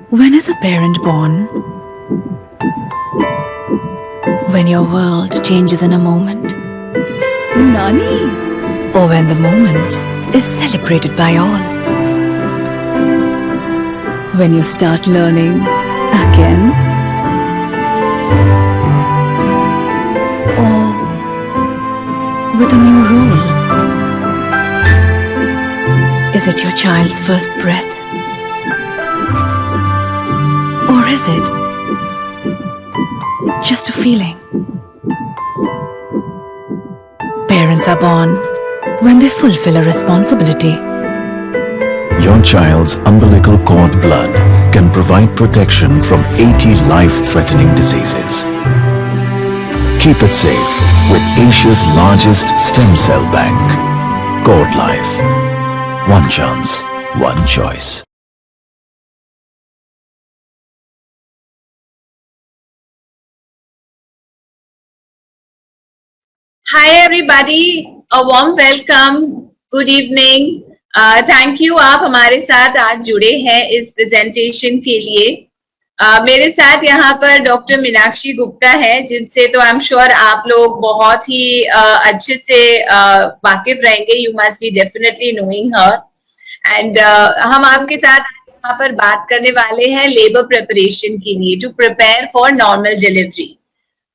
When is a parent born? When your world changes in a moment? Nani? Or when the moment is celebrated by all? When you start learning again? Or with a new role? Is it your child's first breath? Or is it just a feeling? Parents are born when they fulfill a responsibility. Your child's umbilical cord blood can provide protection from 80 life-threatening diseases. Keep it safe with Asia's largest stem cell bank. Cord Life. One chance, one choice. Hi everybody, a warm welcome, good evening. Thank you आप हमारे साथ आज जुड़े हैं इस presentation के लिए. मेरे साथ यहाँ पर डॉक्टर मीनाक्षी गुप्ता है जिनसे तो आई एम श्योर आप लोग बहुत ही अच्छे से वाकिफ रहेंगे. You must be definitely knowing her. And हम आपके साथ यहाँ पर बात करने वाले हैं लेबर प्रिपरेशन के लिए, to prepare for normal delivery.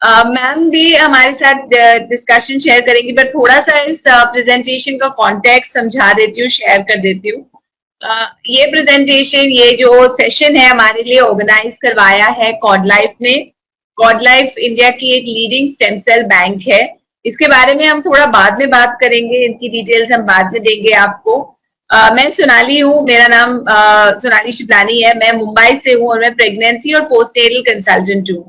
Ma'am भी हमारे साथ डिस्कशन शेयर करेंगी, बट थोड़ा सा इस प्रेजेंटेशन का कॉन्टेक्स्ट समझा देती हूँ, शेयर कर देती हूँ. ये प्रेजेंटेशन, ये जो सेशन है हमारे लिए ऑर्गेनाइज करवाया है कॉड लाइफ ने. कॉड लाइफ इंडिया की एक लीडिंग स्टेम सेल बैंक है. इसके बारे में हम थोड़ा बाद में बात करेंगे, इनकी डिटेल्स हम बाद में देंगे आपको. मैं सोनाली हूँ, मेरा नाम सोनाली शिवलानी है. मैं मुंबई से हूँ और मैं प्रेगनेंसी और पोस्टनेटल कंसल्टेंट हूँ.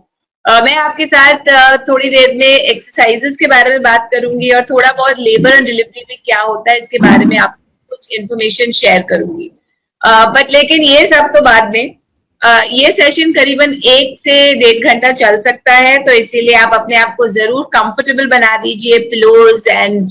मैं आपके साथ थोड़ी देर में एक्सरसाइजेस के बारे में बात करूंगी और थोड़ा बहुत लेबर एंड डिलीवरी में क्या होता है इसके बारे में आपको कुछ इन्फॉर्मेशन शेयर करूंगी. बट लेकिन ये सब तो बाद में. ये सेशन करीबन 1 से 1.5 घंटा चल सकता है, तो इसीलिए आप अपने आप को जरूर कंफर्टेबल बना दीजिए. पिलोज एंड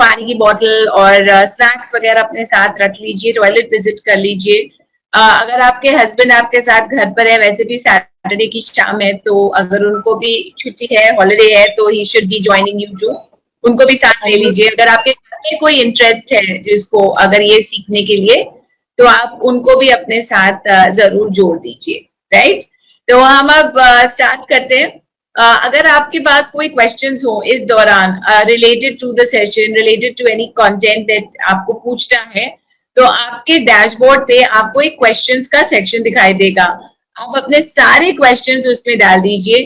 पानी की बोतल और स्नैक्स वगैरह अपने साथ रख लीजिए. टॉयलेट विजिट कर लीजिए. अगर आपके हस्बैंड आपके साथ घर पर है, वैसे भी सैटरडे की शाम है, तो अगर उनको भी छुट्टी है, हॉलिडे है, तो he should be joining you too. उनको भी साथ ले लीजिए. अगर आपके घर में कोई इंटरेस्ट है जिसको अगर ये सीखने के लिए, तो आप उनको भी अपने साथ जरूर जोड़ दीजिए. राइट, तो हम अब स्टार्ट करते हैं. अगर आपके पास कोई क्वेश्चंस हो इस दौरान related to the session, related to any content that आपको पूछना है, तो आपके डैशबोर्ड पे आपको एक क्वेश्चंस का सेक्शन दिखाई देगा. आप अपने सारे क्वेश्चंस उसमें डाल दीजिए.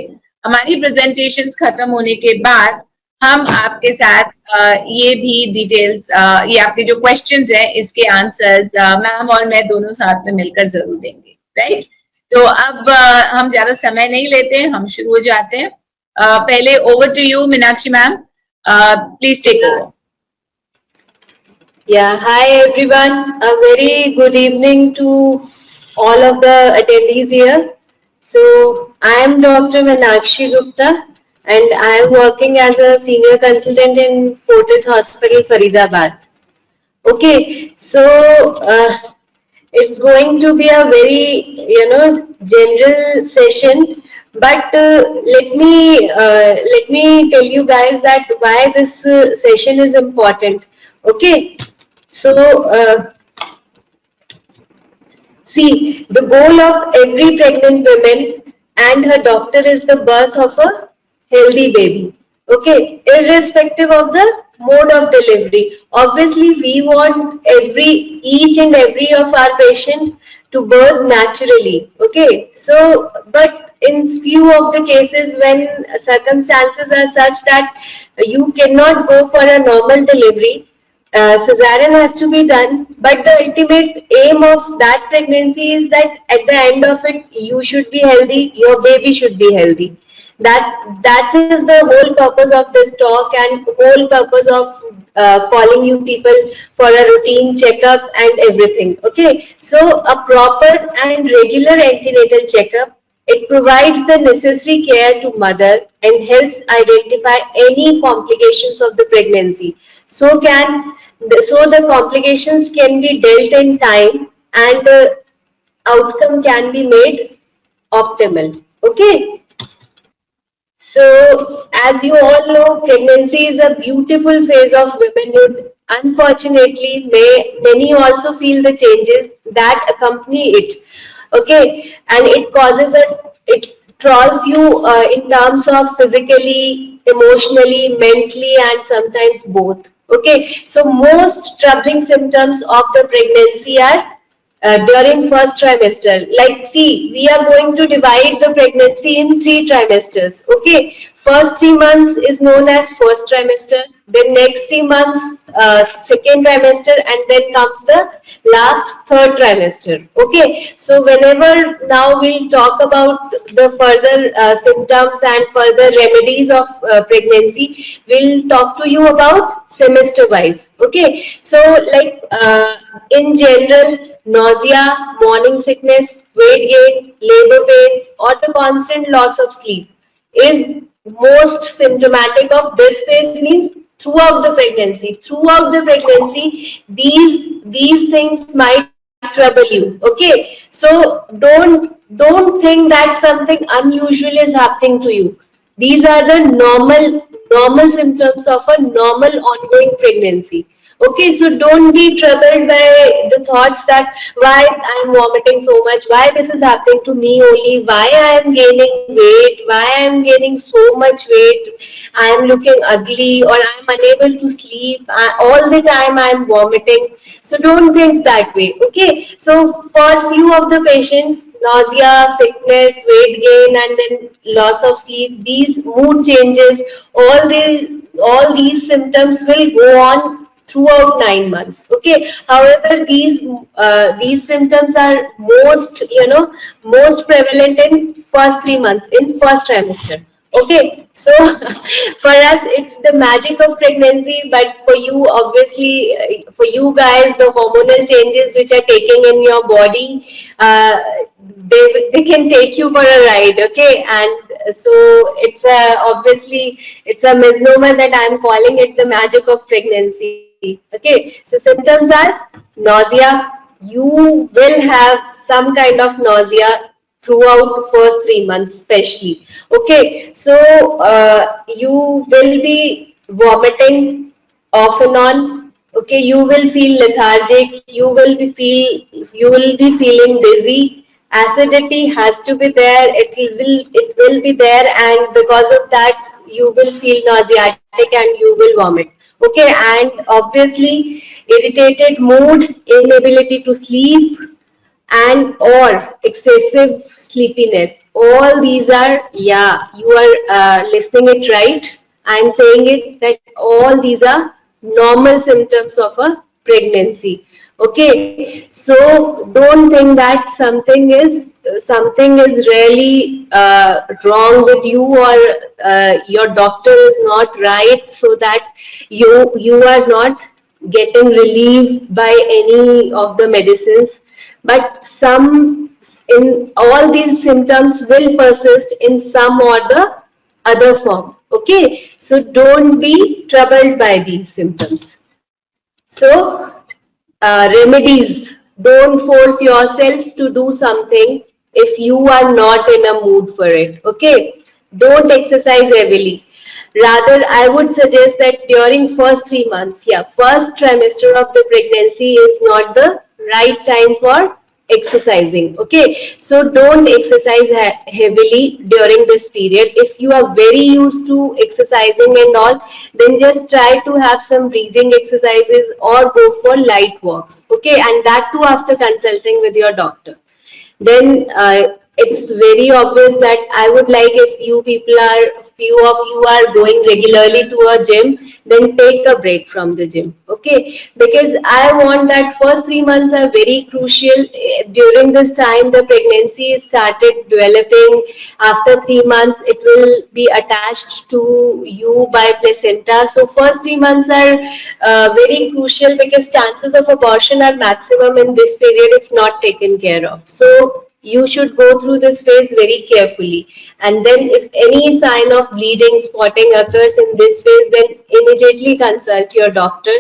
हमारी प्रेजेंटेशंस खत्म होने के बाद हम आपके साथ ये भी डिटेल्स, ये आपके जो क्वेश्चंस हैं इसके आंसर्स मैम और मैं दोनों साथ में मिलकर जरूर देंगे. राइट, तो अब हम ज्यादा समय नहीं लेते हैं, हम शुरू हो जाते हैं. पहले over to you Meenakshi ma'am, please take over. Yeah, hi everyone. A very good evening to all of the attendees here. So, I am Dr. Meenakshi Gupta and I am working as a senior consultant in Fortis Hospital, Faridabad. Okay, so it's going to be a very, general session. But let me tell you guys that why this session is important. Okay. So, see, the goal of every pregnant woman and her doctor is the birth of a healthy baby. Okay, irrespective of the mode of delivery. Obviously, we want each and every of our patient to birth naturally. Okay, so, but in few of the cases when circumstances are such that you cannot go for a normal delivery, cesarean has to be done, but the ultimate aim of that pregnancy is that at the end of it you should be healthy, your baby should be healthy. That is the whole purpose of this talk and whole purpose of calling you people for a routine checkup and everything. Okay, so a proper and regular antenatal checkup, it provides the necessary care to mother and helps identify any complications of the pregnancy. So the complications can be dealt in time and outcome can be made optimal. Okay. So, as you all know, pregnancy is a beautiful phase of womanhood. Unfortunately, many also feel the changes that accompany it. Okay, and it trolls you in terms of physically, emotionally, mentally, and sometimes both. Okay, so most troubling symptoms of the pregnancy are during first trimester. Like, see, we are going to divide the pregnancy in 3 trimesters. Okay, first 3 months is known as first trimester, then next 3 months second trimester, and then comes the last third trimester. Okay, so whenever now we'll talk about the further symptoms and further remedies of pregnancy, we'll talk to you about semester wise. Okay, so like in general, nausea, morning sickness, weight gain, labor pains, or the constant loss of sleep is most symptomatic of this phase. Means throughout the pregnancy, these things might trouble you. Okay, so don't think that something unusual is happening to you. These are the normal symptoms of a normal ongoing pregnancy. Okay, so don't be troubled by the thoughts that why I'm vomiting so much, why this is happening to me only, why I am gaining weight, why I am gaining so much weight, I am looking ugly, or I am unable to sleep, all the time I am vomiting. So don't think that way. Okay, so for few of the patients, nausea, sickness, weight gain, and then loss of sleep, these mood changes, all these symptoms will go on throughout 9 months. Okay, however, these symptoms are most prevalent in first 3 months, in first trimester. Okay, so for us it's the magic of pregnancy, but for you, obviously, for you guys, the hormonal changes which are taking in your body, they can take you for a ride. Okay, and so obviously it's a misnomer that I'm calling it the magic of pregnancy. Okay, so symptoms are nausea. You will have some kind of nausea throughout first 3 months, especially. Okay, so you will be vomiting off and on. Okay, you will feel lethargic. You will be feeling dizzy. Acidity has to be there. It will be there, and because of that, you will feel nauseatic and you will vomit. Okay, and obviously irritated mood, inability to sleep, and or excessive sleepiness. All these are, yeah, you are listening it right. I'm saying it that all these are normal symptoms of a pregnancy. Okay, so don't think that something is really wrong with you, or your doctor is not right, so that you are not getting relieved by any of the medicines. But some in all these symptoms will persist in some or the other form. Okay, so don't be troubled by these symptoms. So remedies: don't force yourself to do something if you are not in a mood for it. Okay, don't exercise heavily. Rather, I would suggest that during first 3 months, yeah, first trimester of the pregnancy is not the right time for exercising. Okay, so don't exercise heavily during this period. If you are very used to exercising and all, then just try to have some breathing exercises or go for light walks. Okay, and that too after consulting with your doctor. Then it's very obvious that I would like, if few of you are going regularly to a gym, then take a break from the gym. Okay, because I want that first 3 months are very crucial. During this time, the pregnancy started developing. After 3 months, it will be attached to you by placenta. So first 3 months are very crucial, because chances of abortion are maximum in this period if not taken care of. So you should go through this phase very carefully, and then if any sign of bleeding, spotting occurs in this phase, then immediately consult your doctor.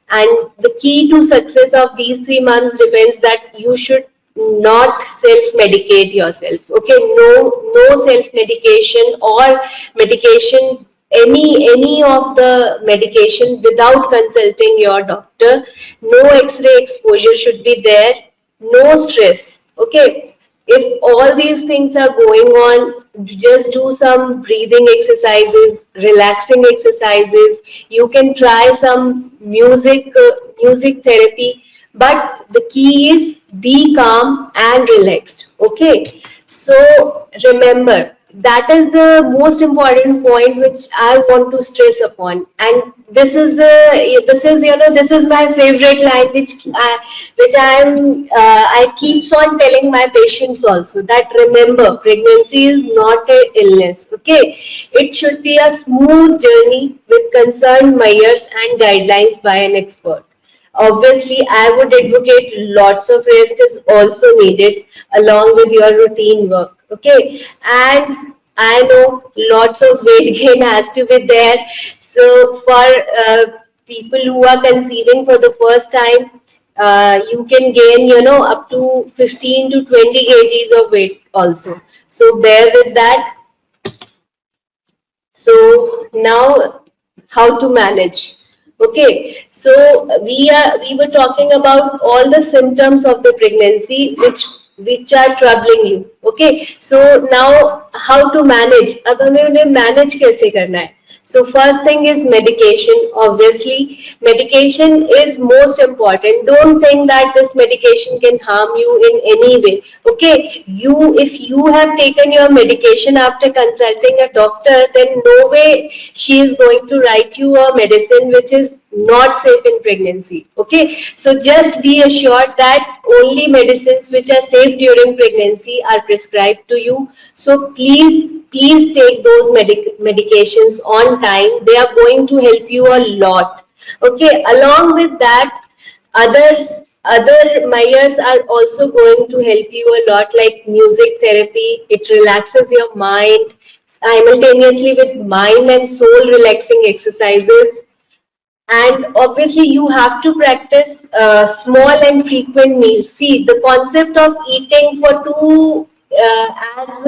And the key to success of these 3 months depends that you should not self-medicate yourself. Okay, no self-medication or medication, any of the medication without consulting your doctor. No X-ray exposure should be there. No stress. Okay, if all these things are going on, just do some breathing exercises, relaxing exercises. You can try some music therapy, but the key is be calm and relaxed. Okay, so remember, that is the most important point which I want to stress upon. And this is my favorite line, which I keeps on telling my patients also, that remember, pregnancy is not a illness. Okay, it should be a smooth journey with concerned measures and guidelines by an expert. Obviously, I would advocate lots of rest is also needed along with your routine work. Okay, and I know lots of weight gain has to be there. So for people who are conceiving for the first time, you can gain, up to 15 to 20 kgs of weight also. So bear with that. So now, how to manage? Okay, so we were talking about all the symptoms of the pregnancy which are troubling you. Okay, so now how to manage? अब हमें उन्हें manage कैसे करना है? So first thing is medication. Obviously, medication is most important. Don't think that this medication can harm you in any way. Okay, if you have taken your medication after consulting a doctor, then no way she is going to write you a medicine which is not safe in pregnancy. Okay, so just be assured that only medicines which are safe during pregnancy are prescribed to you. So please take those medications on time. They are going to help you a lot. Okay, along with that, other measures are also going to help you a lot, like music therapy. It relaxes your mind simultaneously with mind and soul relaxing exercises. And obviously you have to practice small and frequent meals. See, the concept of eating for two, as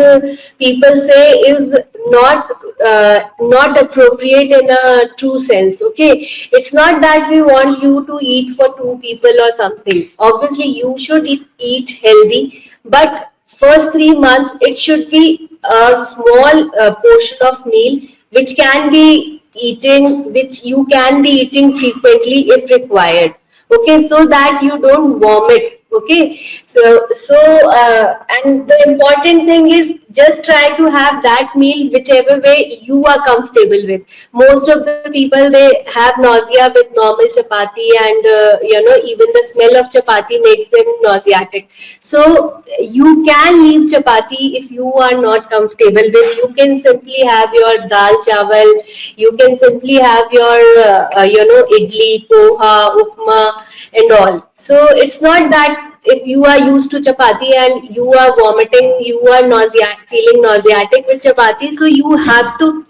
people say, is not appropriate in a true sense. Okay, it's not that we want you to eat for two people or something. Obviously you should eat healthy, but first 3 months it should be a small portion of meal which you can be eating frequently if required. Okay, so that you don't vomit. Okay, and the important thing is, just try to have that meal whichever way you are comfortable with. Most of the people, they have nausea with normal chapati, and even the smell of chapati makes them nauseatic. So you can leave chapati if you are not comfortable with. You can simply have your dal chawal. You can simply have your idli, poha, upma and all. So it's not that if you are used to chapati and you are vomiting, you are feeling nauseatic with chapati, so you have to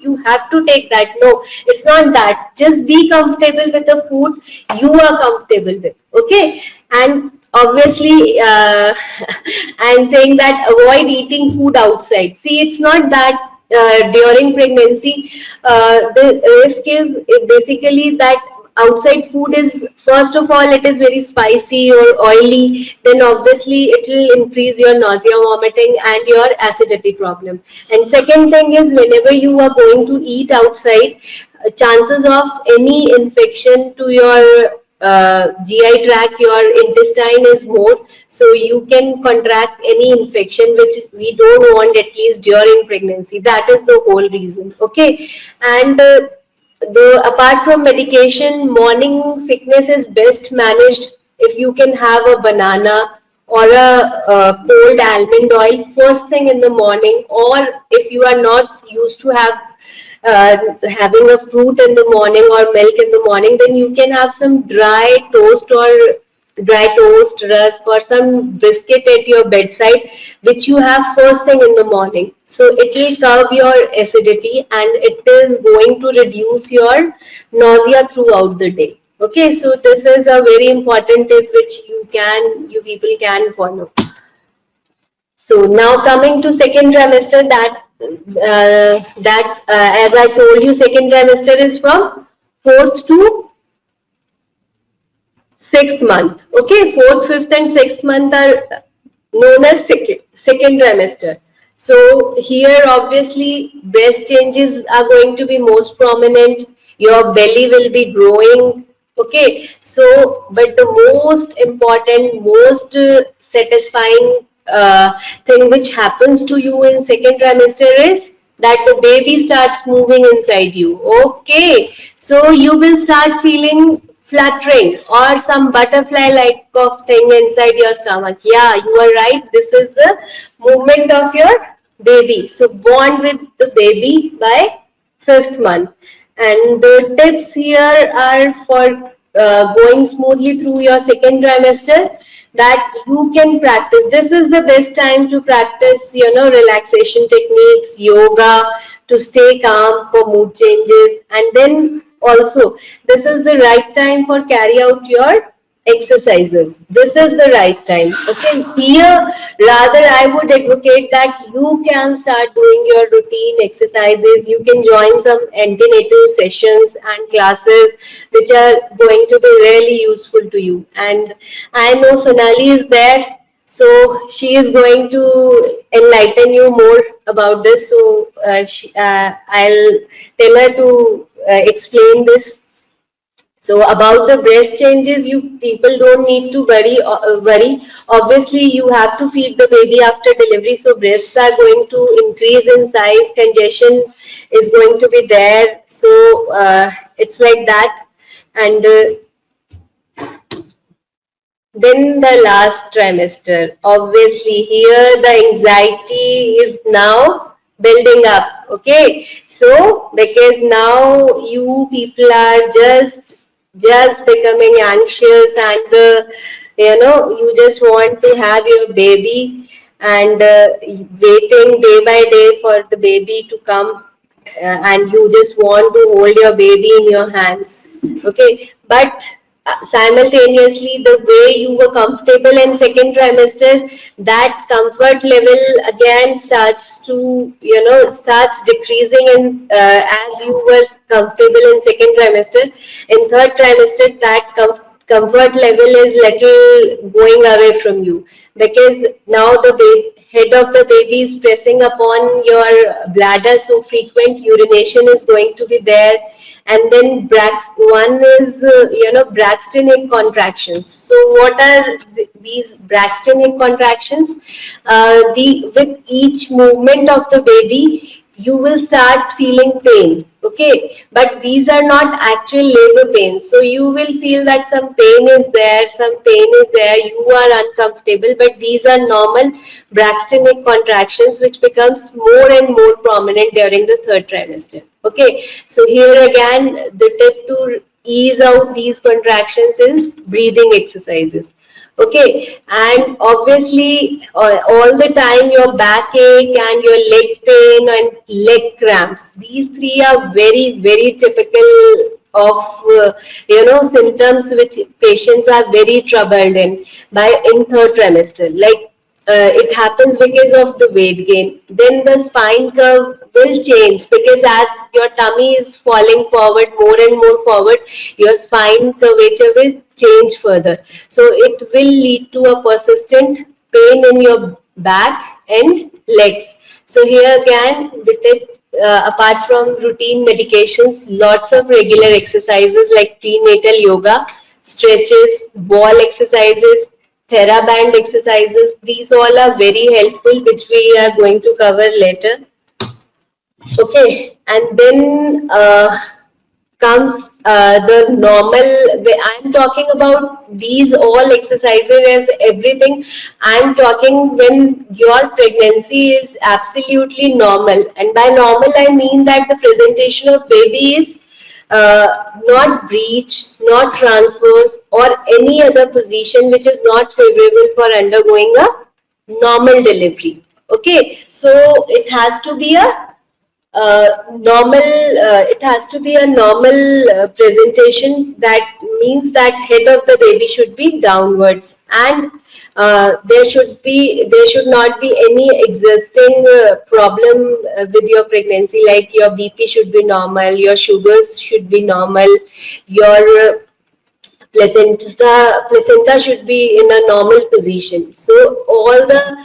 take that. No, it's not that. Just be comfortable with the food you are comfortable with. Okay, and obviously I'm saying that avoid eating food outside. See, it's not that during pregnancy, the risk is basically that outside food is, first of all, it is very spicy or oily. Then obviously it will increase your nausea, vomiting and your acidity problem. And second thing is, whenever you are going to eat outside, chances of any infection to your GI tract, your intestine is more, so you can contract any infection which we don't want, at least during pregnancy. That is the whole reason. Okay, and apart from medication, morning sickness is best managed if you can have a banana or a cold almond oil first thing in the morning, or if you are not used to having a fruit in the morning or milk in the morning, then you can have some dry toast, rusk, or some biscuit at your bedside, which you have first thing in the morning. So it will curb your acidity and it is going to reduce your nausea throughout the day. Okay, so this is a very important tip which you people can follow. So now coming to second trimester, as I told you, second trimester is from 4th to 6th month. Okay, 4th, 5th and 6th month are known as second trimester. So here obviously breast changes are going to be most prominent. Your belly will be growing. Okay, so but the most important, most satisfying thing which happens to you in second trimester is that the baby starts moving inside you. Okay, so you will start feeling fluttering or some butterfly like of thing inside your stomach. Yeah, you are right, this is the movement of your baby. So bond with the baby by 5th month. And the tips here are for going smoothly through your second trimester, that you can practice. This is the best time to practice, relaxation techniques, yoga, to stay calm for mood changes. And then also, this is the right time for carry out your exercises. This is the right time. Okay, here rather I would advocate that you can start doing your routine exercises. You can join some antenatal sessions and classes which are going to be really useful to you. And I know Sonali is there, so she is going to enlighten you more about this. So I'll tell her to explain this. So about the breast changes, you people don't need to worry. Obviously, you have to feed the baby after delivery, so breasts are going to increase in size. Congestion is going to be there. So it's like that. And then the last trimester. Obviously, here the anxiety is now building up. Okay, so because now you people are just becoming anxious, and you just want to have your baby, and waiting day by day for the baby to come, and you just want to hold your baby in your hands. Okay, but simultaneously, the way you were comfortable in second trimester, that comfort level again starts to starts decreasing in as you were comfortable in second trimester. In third trimester, that comfort level is little going away from you, because now the head of the baby is pressing upon your bladder, so frequent urination is going to be there. And then one is Braxtonic contractions. So what are these Braxtonic contractions? With each movement of the baby, you will start feeling pain. Okay, but these are not actual labor pains. So you will feel that some pain is there, you are uncomfortable, but these are normal Braxtonic contractions which becomes more and more prominent during the third trimester. Okay, so here again, the tip to ease out these contractions is breathing exercises. Okay, and obviously all the time your backache and your leg pain and leg cramps, these three are very, very typical of symptoms which patients are very troubled in third trimester. Like it happens because of the weight gain. Then the spine curve will change, because as your tummy is falling forward, more and more forward, your spine curvature will change further. So it will lead to a persistent pain in your back and legs. So here again, the tip, apart from routine medications, lots of regular exercises like prenatal yoga, stretches, ball exercises, TheraBand exercises. These all are very helpful, which we are going to cover later. Okay, and then comes the normal. I'm talking about these all exercises as everything. I'm talking when your pregnancy is absolutely normal, and by normal I mean that the presentation of baby is not breech, not transverse, or any other position which is not favorable for undergoing a normal delivery. Okay, so it has to be a it has to be a normal presentation. That means that head of the baby should be downwards, and there should not be any existing problem with your pregnancy, like your BP should be normal, your sugars should be normal, your placenta should be in a normal position. So all the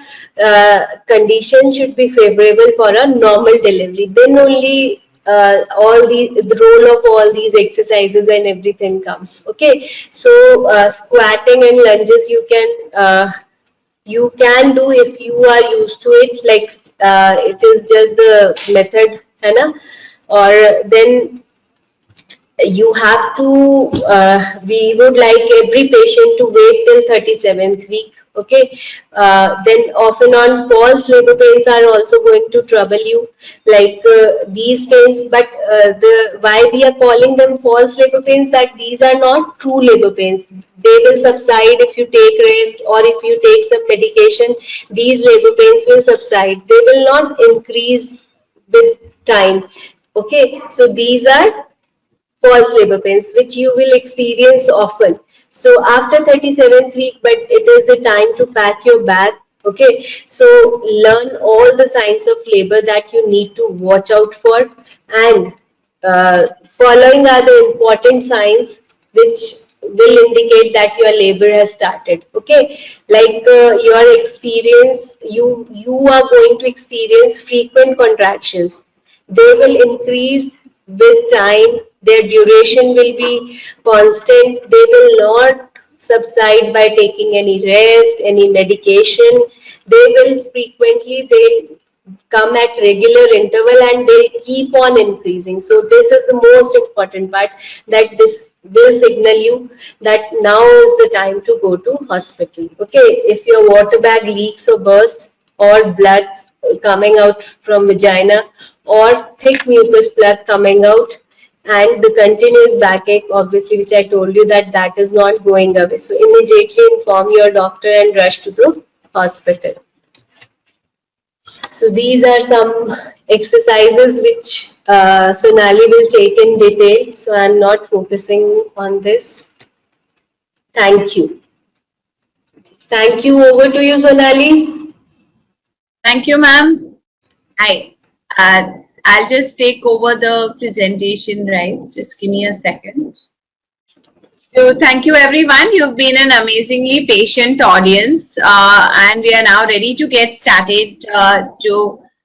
conditions should be favorable for a normal delivery. Then only all the role of all these exercises and everything comes. Okay, so squatting and lunges you can do if you are used to it. Like it is just the method, है ना? Or then you have to we would like every patient to wait till 37th week. Okay, then off and on false labor pains are also going to trouble you, like these pains. But the why we are calling them false labor pains, that these are not true labor pains. They will subside if you take rest or if you take some medication. These labor pains will subside. They will not increase with time. Okay, so these are false labor pains which you will experience often. So after 37th week, but it is the time to pack your bag. Okay, so learn all the signs of labor that you need to watch out for, and following are the important signs which will indicate that your labor has started. Okay, like your experience, you are going to experience frequent contractions. They will increase with time. Their duration will be constant. They will not subside by taking any rest, any medication. They will frequently, they'll come at regular interval, and they'll keep on increasing. So this is the most important part, that this will signal you that now is the time to go to hospital. Okay, if your water bag leaks or burst, or blood coming out from vagina, or thick mucus plug coming out, and the continuous backache, obviously, which I told you that is not going away. So immediately inform your doctor and rush to the hospital. So these are some exercises which Sonali will take in detail. So I'm not focusing on this. Thank you. Thank you. Over to you, Sonali. Thank you, ma'am. Hi. I'll just take over the presentation, right? Just give me a second. So thank you, everyone. You've been an amazingly patient audience, and we are now ready to get started,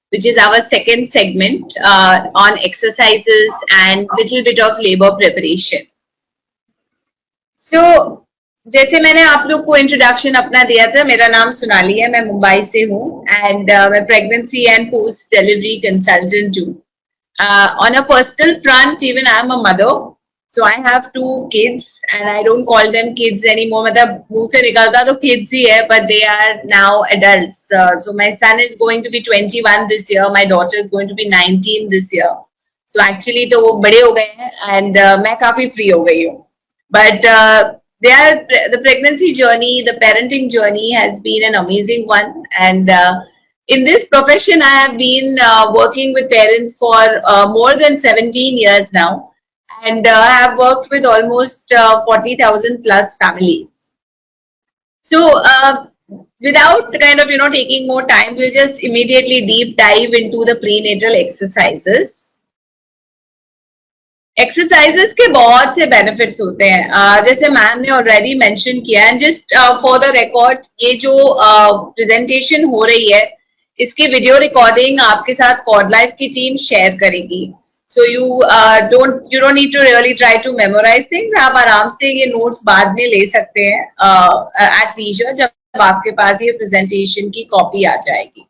which is our second segment on exercises and little bit of labor preparation. So जैसे मैंने आप लोग को introduction अपना दिया था, मेरा नाम सोनाली है, मैं मुंबई से हूँ, एंड मैं pregnancy and post delivery consultant हूँ. On a personal front, even I am a mother, so I have 2 kids, and I don't call them kids anymore. मतलब मुंह से निकलता तो kids ही है, but they are now adults. So my son is going to be 21 this year, my daughter is going to be 19 this year. So actually तो वो बड़े हो गए हैं, and मैं काफी free हो गई हूँ. But the pregnancy journey, the parenting journey has been an amazing one, and in this profession I have been working with parents for more than 17 years now, and I have worked with almost 40,000 plus families. So without kind of taking more time, we'll just immediately deep dive into the prenatal exercises. Exercises के बहुत से benefits होते हैं, जैसे ma'am ने already mention किया है. Just for the record, ये जो प्रेजेंटेशन हो रही है, इसकी वीडियो रिकॉर्डिंग आपके साथ कॉर्ड लाइफ की टीम शेयर करेगी. So you don't need to really try to memorise things. आप आराम से ये नोट्स बाद में ले सकते हैं एट लीजर, जब आपके पास ये प्रेजेंटेशन की कॉपी आ जाएगी,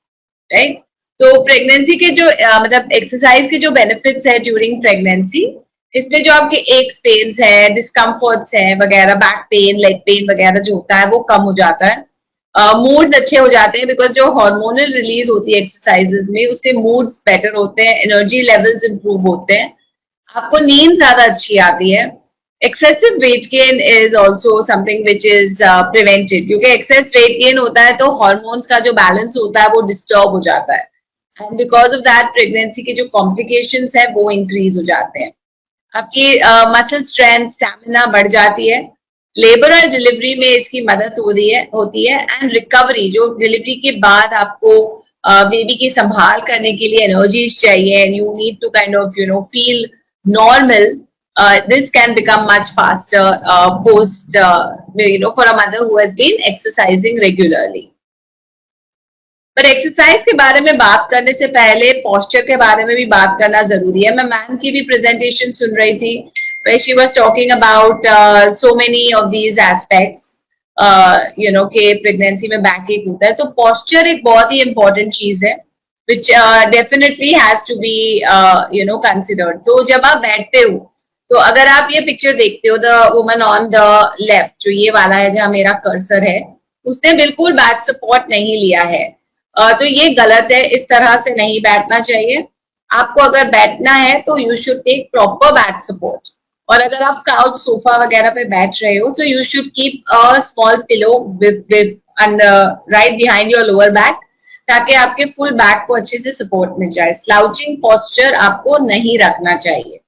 राइट? तो प्रेगनेंसी के जो मतलब एक्सरसाइज के जो बेनिफिट्स है ड्यूरिंग प्रेगनेंसी, इसमें जो आपके एक्स पेन्स है, डिस्कम्फर्ट्स है वगैरह, बैक पेन, लेग पेन वगैरह जो होता है वो कम हो जाता है. मूड्स अच्छे हो जाते हैं, बिकॉज जो हार्मोनल रिलीज होती है एक्सरसाइजेस में, उससे मूड्स बेटर होते हैं, एनर्जी लेवल्स इंप्रूव होते हैं, आपको नींद ज्यादा अच्छी आती है. Excessive weight gain is also something which is prevented, क्योंकि एक्सेस वेट गेन होता है तो हॉर्मोन्स का जो बैलेंस होता है वो डिस्टर्ब हो जाता है, and because of that pregnancy के जो कॉम्प्लिकेशंस है वो इंक्रीज हो जाते हैं। आपकी मसल स्ट्रेंथ, स्टैमिना बढ़ जाती है। लेबर और डिलीवरी में इसकी मदद होती है एंड रिकवरी, जो डिलीवरी के बाद आपको बेबी की संभाल करने के लिए एनर्जीज चाहिए and you need to kind of feel normal, this can become much faster post for a mother who has been exercising regularly. पर एक्सरसाइज के बारे में बात करने से पहले पोस्चर के बारे में भी बात करना जरूरी है। मैं मैम की भी प्रेजेंटेशन सुन रही थी where she was talking about so many of these aspects, कि प्रेगनेंसी में बैक एक होता है, तो पोस्चर एक बहुत ही इंपॉर्टेंट चीज है which definitely has to be considered. तो जब आप बैठते हो तो अगर आप ये पिक्चर देखते हो, the woman on the left, जो ये वाला है जहां मेरा कर्सर है, उसने बिल्कुल बैक सपोर्ट नहीं लिया है। तो ये गलत है, इस तरह से नहीं बैठना चाहिए। आपको अगर बैठना है तो you should take proper back support, और अगर आप काउच, सोफा वगैरह पे बैठ रहे हो तो you should keep a small pillow right behind your lower back, ताकि आपके फुल बैक को अच्छे से सपोर्ट मिल जाए। स्लाउचिंग पोस्चर आपको नहीं रखना चाहिए।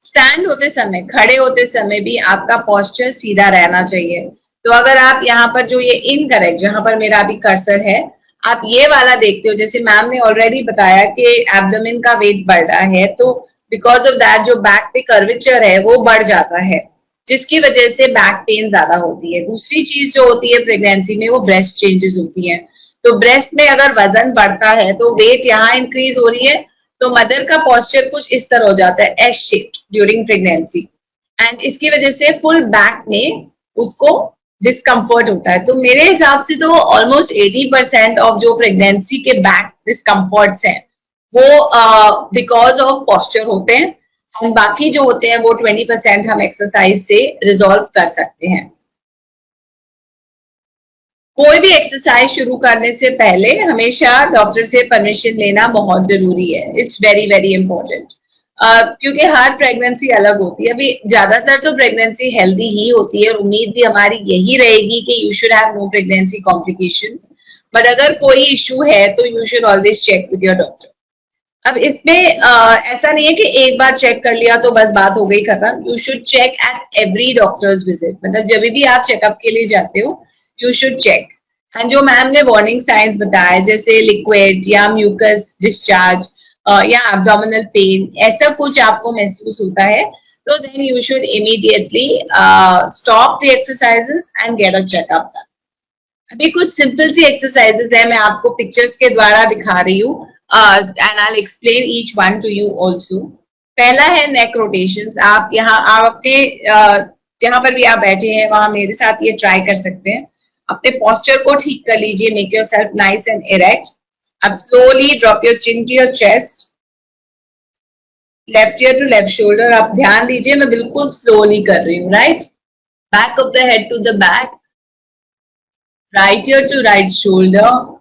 स्टैंड होते समय, खड़े होते समय भी आपका पोस्चर सीधा रहना चाहिए। तो अगर आप यहाँ पर जो ये इनकरेक्ट, जहां पर मेरा अभी कर्सर है, आप ये वाला देखते हो, जैसे मैम ने ऑलरेडी बताया कि एब्डोमेन का वेट बढ़ रहा है, तो बिकॉज ऑफ दैट जो बैक पे कर्वेचर है वो बढ़ जाता है, जिसकी वजह से बैक पेन ज्यादा होती है। दूसरी चीज जो होती है प्रेगनेंसी में, वो ब्रेस्ट चेंजेस होती है। तो ब्रेस्ट में अगर वजन बढ़ता है तो वेट यहाँ इंक्रीज हो रही है, तो मदर का पोस्चर कुछ इस तरह हो जाता है, S shaped during pregnancy, and इसकी वजह से फुल बैक में उसको डिस्कम्फर्ट होता है। तो मेरे हिसाब से तो ऑलमोस्ट 80% ऑफ जो प्रेगनेंसी के बैक डिस्कम्फर्ट्स हैं वो बिकॉज ऑफ पोस्चर होते हैं, एंड बाकी जो होते हैं वो 20% हम एक्सरसाइज से रिजॉल्व कर सकते हैं। कोई भी एक्सरसाइज शुरू करने से पहले हमेशा डॉक्टर से परमिशन लेना बहुत जरूरी है। इट्स वेरी वेरी इंपॉर्टेंट, क्योंकि हर प्रेगनेंसी अलग होती है। अभी ज्यादातर तो प्रेगनेंसी हेल्दी ही होती है, उम्मीद भी हमारी यही रहेगी कि you should have no pregnancy complications, but अगर कोई इशू है तो you should always check with your doctor. अब इसमें ऐसा नहीं है कि एक बार चेक कर लिया तो बस बात हो गई खत्म। You should check at every doctor's visit, मतलब जब भी आप चेकअप के लिए जाते हो यू शुड चेक। एंड जो मैम ने वार्निंग साइंस बताया, जैसे लिक्विड या म्यूकस डिस्चार्ज या एब्डोमिनल पेन, ऐसा कुछ आपको महसूस होता है, तो then you should immediately stop the exercises and get a checkup done. अभी कुछ सिंपल सी एक्सरसाइजेस है, मैं आपको पिक्चर्स के द्वारा दिखा रही हूँ, and I will explain each one two you also. पहला है नेक रोटेशंस। आप यहाँ अपने जहां पर भी आप बैठे हैं वहां मेरे साथ ये ट्राई कर सकते हैं। अपने पोस्चर को ठीक कर लीजिए, make yourself nice and erect. अब slowly drop your chin to your chest, left ear to left shoulder. आप ध्यान दीजिए मैं बिल्कुल स्लोली कर रही हूँ, right. Back of the head to the back, right ear to right shoulder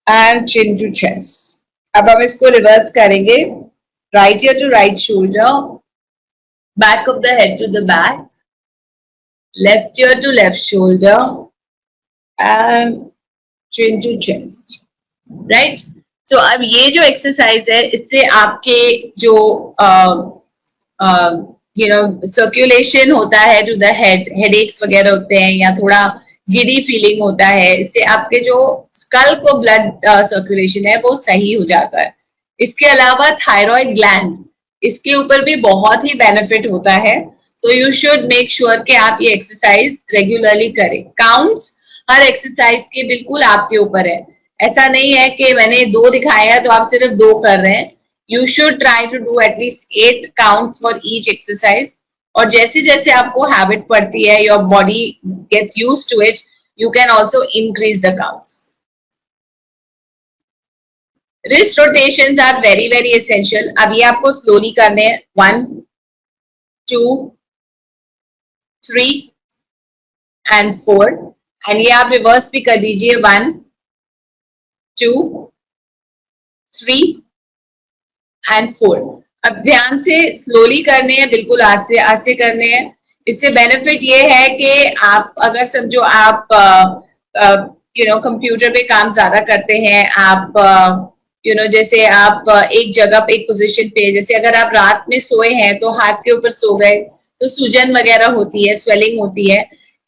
and chin to chest. अब हम इसको रिवर्स करेंगे, right ear to right shoulder, back of the head to the back, left ear to left shoulder and chin to chest, right? So अब ये जो exercise है इससे आपके जो सर्कुलेशन होता है टू द हेडेक्स वगैरह होते हैं या थोड़ा गिडी फीलिंग होता है, इससे आपके जो स्कल को ब्लड सर्कुलेशन है वो सही हो जाता है। इसके अलावा थायराइड ग्लैंड, इसके ऊपर भी बहुत ही बेनिफिट होता है। तो यू शुड मेक श्योर कि आप ये एक्सरसाइज रेगुलरली करें। काउंट्स हर एक्सरसाइज के बिल्कुल आपके ऊपर है, ऐसा नहीं है कि मैंने 2 दिखाया है तो आप सिर्फ 2 कर रहे हैं। You should try to do at least 8 counts for each exercise, और जैसे जैसे आपको हैबिट पड़ती है, your body gets used to it, you can also increase the counts. Wrist rotations are very very essential. अब ये आपको स्लोली करने हैं, 1 2 3 and 4, एंड ये आप रिवर्स भी कर दीजिए, 1 2 3 and 4। अब ध्यान से स्लोली करने हैं, बिल्कुल आस्ते आस्ते करने हैं। इससे बेनिफिट ये है कि आप अगर समझो आप कंप्यूटर पे काम ज्यादा करते हैं, आप जैसे आप एक जगह पे एक पोजीशन पे, जैसे अगर आप रात में सोए हैं तो हाथ के ऊपर सो गए तो सूजन वगैरह होती है, स्वेलिंग होती है।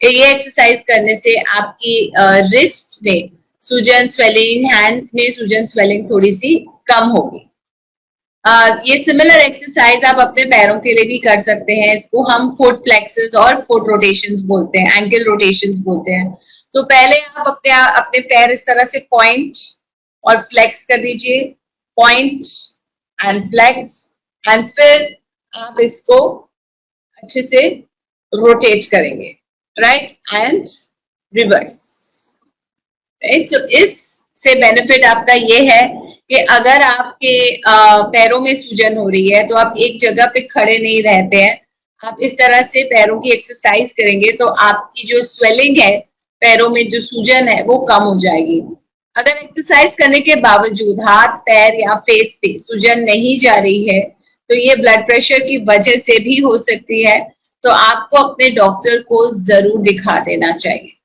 ये एक्सरसाइज करने से आपकी रिस्ट में सूजन स्वेलिंग, हैंड्स में सूजन स्वेलिंग थोड़ी सी कम होगी। ये सिमिलर एक्सरसाइज आप अपने पैरों के लिए भी कर सकते हैं। इसको हम फुट फ्लेक्सेस और फुट रोटेशंस बोलते हैं, एंकल रोटेशंस बोलते हैं। तो पहले आप अपने पैर इस तरह से पॉइंट और फ्लेक्स कर दीजिए, पॉइंट एंड फ्लेक्स, एंड फिर आप इसको अच्छे से रोटेट करेंगे, राइट एंड रिवर्स, राइट। तो इससे बेनिफिट आपका ये है कि अगर आपके पैरों में सूजन हो रही है तो आप एक जगह पे खड़े नहीं रहते हैं, आप इस तरह से पैरों की एक्सरसाइज करेंगे तो आपकी जो स्वेलिंग है, पैरों में जो सूजन है वो कम हो जाएगी। अगर एक्सरसाइज करने के बावजूद हाथ, पैर या फेस पे सूजन नहीं जा रही है तो ये ब्लड प्रेशर की वजह से भी हो सकती है, तो आपको अपने डॉक्टर को जरूर दिखा देना चाहिए।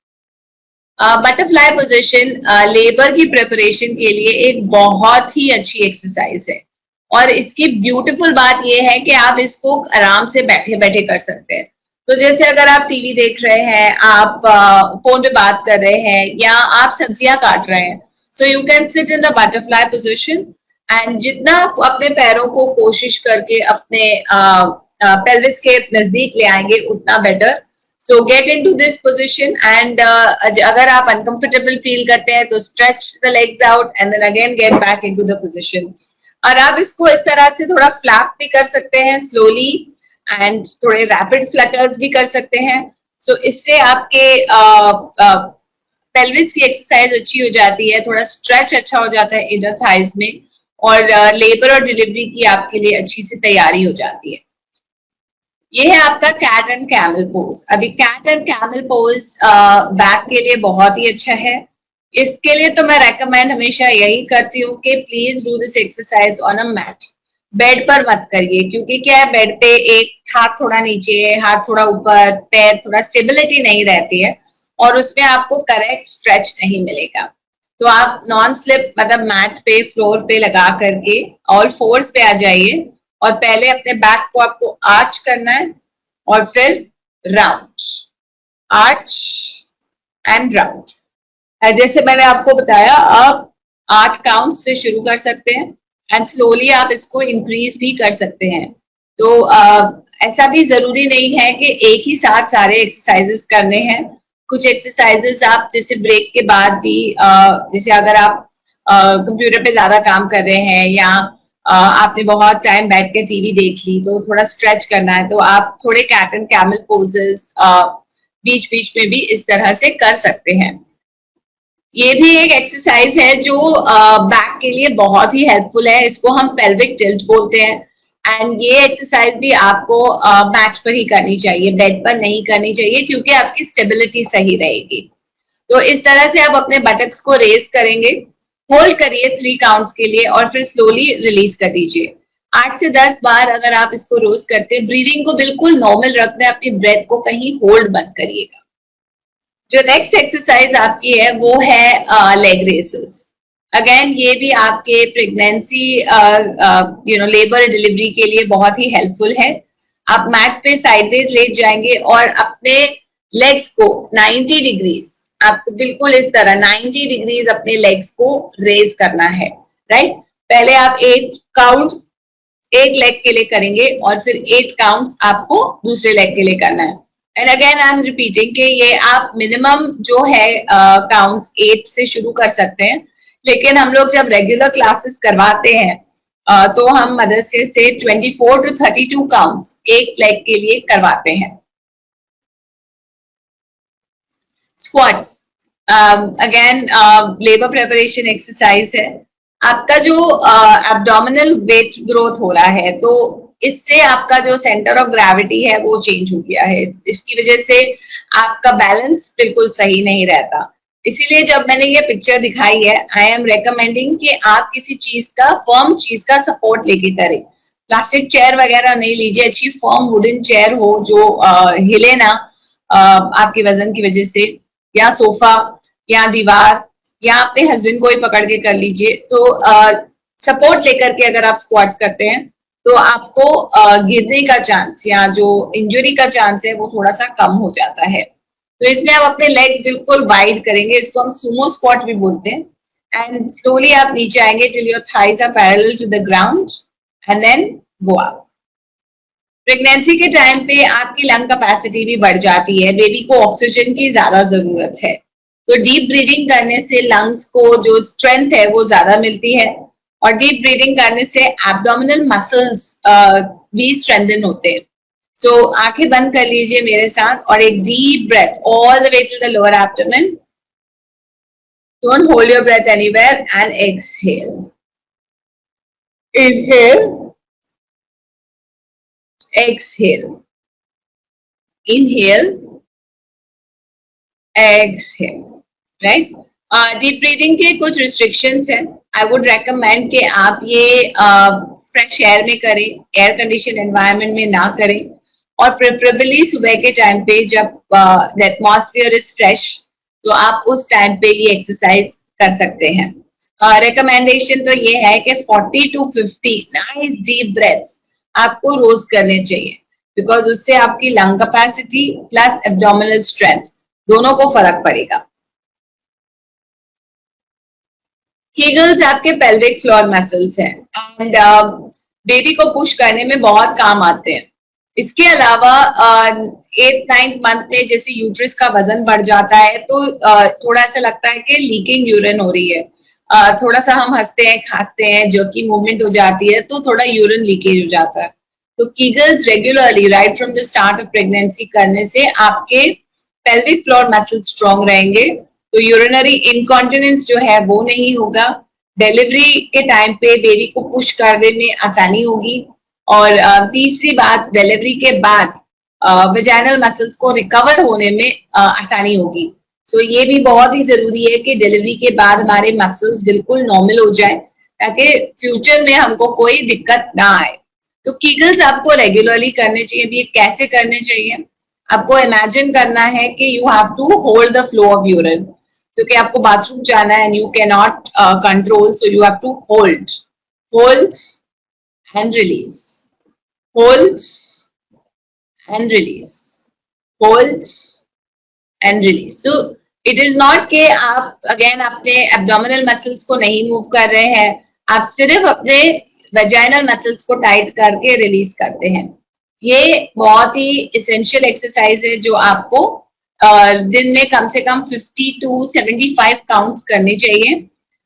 बटरफ्लाई पोजीशन लेबर की प्रिपरेशन के लिए एक बहुत ही अच्छी एक्सरसाइज है, और इसकी ब्यूटीफुल बात यह है कि आप इसको आराम से बैठे बैठे कर सकते हैं। तो जैसे अगर आप टीवी देख रहे हैं, आप फोन पे बात कर रहे हैं, या आप सब्जियां काट रहे हैं, so you can sit in the butterfly position, and जितना अपने पैरों को कोशिश करके अपने पेल्विस के नजदीक ले आएंगे उतना better. So get into this position, and अगर आप uncomfortable feel करते हैं तो stretch the legs out and then again get back into the position. और आप इसको इस तरह से थोड़ा flap भी कर सकते हैं slowly, and थोड़े rapid flutters भी कर सकते हैं। So इससे आपके pelvis की exercise अच्छी हो जाती है, थोड़ा stretch अच्छा हो जाता है inner thighs में, और labor और delivery की आपके लिए अच्छी सी तैयारी हो जाती है। ये है आपका कैट एंड कैमल पोज। अभी cat and camel pose back के लिए बहुत ही अच्छा है। इसके लिए तो मैं रेकमेंड हमेशा यही करती हूँ कि please do this exercise on a mat, bed पर मत करिए, क्योंकि क्या है, बेड पे एक हाथ थोड़ा नीचे, हाथ थोड़ा ऊपर, पैर थोड़ा स्टेबिलिटी नहीं रहती है, और उसमें आपको करेक्ट स्ट्रेच नहीं मिलेगा। तो आप नॉन स्लिप मतलब मैट पे, फ्लोर पे लगा करके ऑल फोर्स पे आ जाइए, और पहले अपने बैक को आपको आर्च करना है और फिर राउंड, आर्च एंड राउंड। जैसे मैंने आपको बताया, आप 8 काउंट से शुरू कर सकते हैं, एंड स्लोली आप इसको इंक्रीज भी कर सकते हैं। तो ऐसा भी जरूरी नहीं है कि एक ही साथ सारे एक्सरसाइजेस करने हैं। कुछ एक्सरसाइजेस आप जैसे ब्रेक के बाद भी, जैसे अगर आप कंप्यूटर पे ज्यादा काम कर रहे हैं, या आपने बहुत टाइम बैठ के टीवी देख ली, तो थोड़ा स्ट्रेच करना है, तो आप थोड़े कैट एंड कैमल पोजेस बीच बीच में भी इस तरह से कर सकते हैं। ये भी एक एक्सरसाइज है जो बैक के लिए बहुत ही हेल्पफुल है। इसको हम पेल्विक टिल्ट बोलते हैं, एंड ये एक्सरसाइज भी आपको मैट पर ही करनी चाहिए, बेड पर नहीं करनी चाहिए, क्योंकि आपकी स्टेबिलिटी सही रहेगी। तो इस तरह से आप अपने बटक्स को रेस करेंगे, होल्ड करिए 3 काउंट्स के लिए, और फिर स्लोली रिलीज कर दीजिए। 8 से 10 बार अगर आप इसको रोज करते हैं, ब्रीदिंग को बिल्कुल नॉर्मल रखना है, अपनी ब्रेथ को कहीं होल्ड मत करिएगा। जो नेक्स्ट एक्सरसाइज आपकी है वो है लेग रेसेस। अगेन ये भी आपके प्रेगनेंसी, लेबर डिलीवरी के लिए बहुत ही हेल्पफुल है। आप मैट पे साइडवेज लेट जाएंगे और अपने लेग्स को 90 डिग्रीज, आपको बिल्कुल इस तरह 90 डिग्रीज अपने लेग्स को रेज करना है, राइट। पहले आप 8 काउंट एक लेग के लिए करेंगे, और फिर 8 काउंट्स आपको दूसरे लेग के लिए करना है। And again I am repeating कि ये आप मिनिमम जो है काउंट्स 8 से शुरू कर सकते हैं, लेकिन हम लोग जब रेगुलर क्लासेस करवाते हैं तो हम मदरसे से 24 to 32 काउंट्स एक लेग के लिए करवाते हैं। Squats again labour preparation exercise है। आपका जो एब्डोमिनल वेट ग्रोथ हो रहा है, तो इससे आपका जो सेंटर ऑफ ग्रेविटी है वो चेंज हो गया है। इसकी वजह से आपका बैलेंस बिल्कुल सही नहीं रहता। इसीलिए जब मैंने ये पिक्चर दिखाई है, आई एम रेकमेंडिंग कि आप किसी चीज का, फर्म चीज का सपोर्ट लेके करें। प्लास्टिक चेयर वगैरह नहीं लीजिए, अच्छी फर्म वुडन चेयर हो जो हिले ना आपके वजन की वजह से, या सोफा। या दीवार, या अपने हस्बैंड को ही पकड़ के कर लीजिए। तो सपोर्ट लेकर के अगर आप स्क्वाट्स करते हैं तो आपको गिरने का चांस या जो इंजरी का चांस है वो थोड़ा सा कम हो जाता है। तो इसमें आप अपने लेग्स बिल्कुल वाइड करेंगे, इसको हम सुमो स्क्वाट भी बोलते हैं। एंड स्लोली आप नीचे आएंगे till your thighs are parallel to the ground and then go up. Pregnancy के टाइम पे आपकी लंग कैपेसिटी भी बढ़ जाती है, बेबी को ऑक्सीजन की ज्यादा जरूरत है। तो डीप ब्रीदिंग करने से लंग्स को जो स्ट्रेंथ है वो ज्यादा मिलती है, और डीप ब्रीदिंग करने से एब्डोमिनल मसल्स भी स्ट्रेंथन होते हैं। सो आंखें बंद कर लीजिए मेरे साथ और एक deep breath all the way to the lower abdomen. Don't hold your breath anywhere and exhale. Inhale, exhale, inhale, exhale, right? Deep breathing के कुछ रिस्ट्रिक्शंस हैं। आई वुड रेकमेंड कि आप ये फ्रेश एयर में करें, एयर कंडीशन एनवायरनमेंट में ना करें, और प्रेफरेबली सुबह के टाइम पे जब द एटमॉस्फेयर इज फ्रेश, तो आप उस टाइम पे ये एक्सरसाइज कर सकते हैं। रिकमेंडेशन तो ये है कि 40 to 50 नाइस डीप ब्रेथ्स आपको रोज करने चाहिए, बिकॉज उससे आपकी lung capacity plus abdominal strength दोनों को फर्क पड़ेगा। कीगल्स आपके पेल्विक फ्लोर मसल्स हैं एंड बेबी को पुश करने में बहुत काम आते हैं। इसके अलावा 8th-9th मंथ में जैसे यूट्रस का वजन बढ़ जाता है तो थोड़ा ऐसा लगता है कि लीकिंग यूरिन हो रही है, थोड़ा सा हम हंसते हैं, खांसते हैं, जर्की मूवमेंट हो जाती है, तो थोड़ा यूरिन लीकेज हो जाता है। तो Kegels regularly right from the start of pregnancy करने से आपके पेल्विक फ्लोर मसल स्ट्रॉन्ग रहेंगे, तो यूरिनरी इनकॉन्टिनेंस जो है वो नहीं होगा। डिलीवरी के टाइम पे बेबी को पुश करने में आसानी होगी, और तीसरी बात, डिलीवरी के बाद वेजाइनल मसल्स को रिकवर होने में आसानी होगी। सो ये भी बहुत ही जरूरी है कि डिलीवरी के बाद हमारे मसल्स बिल्कुल नॉर्मल हो जाए, ताकि फ्यूचर में हमको कोई दिक्कत ना आए। तो कीगल्स आपको रेगुलरली करने चाहिए। भी कैसे करने चाहिए? आपको इमेजिन करना है कि you have to hold the flow of urine, क्योंकि आपको बाथरूम जाना है and you can not control, so you have to hold and release, hold and release, hold and release. तो इट इज नॉट कि आप अगेन अपने abdominal muscles को नहीं मूव कर रहे हैं, आप सिर्फ अपने वेजाइनल मसल्स को टाइट करके रिलीज करते हैं। ये बहुत ही इसेंशियल एक्सरसाइज है जो आपको दिन में कम से कम 50 to 75 काउंट्स करने चाहिए।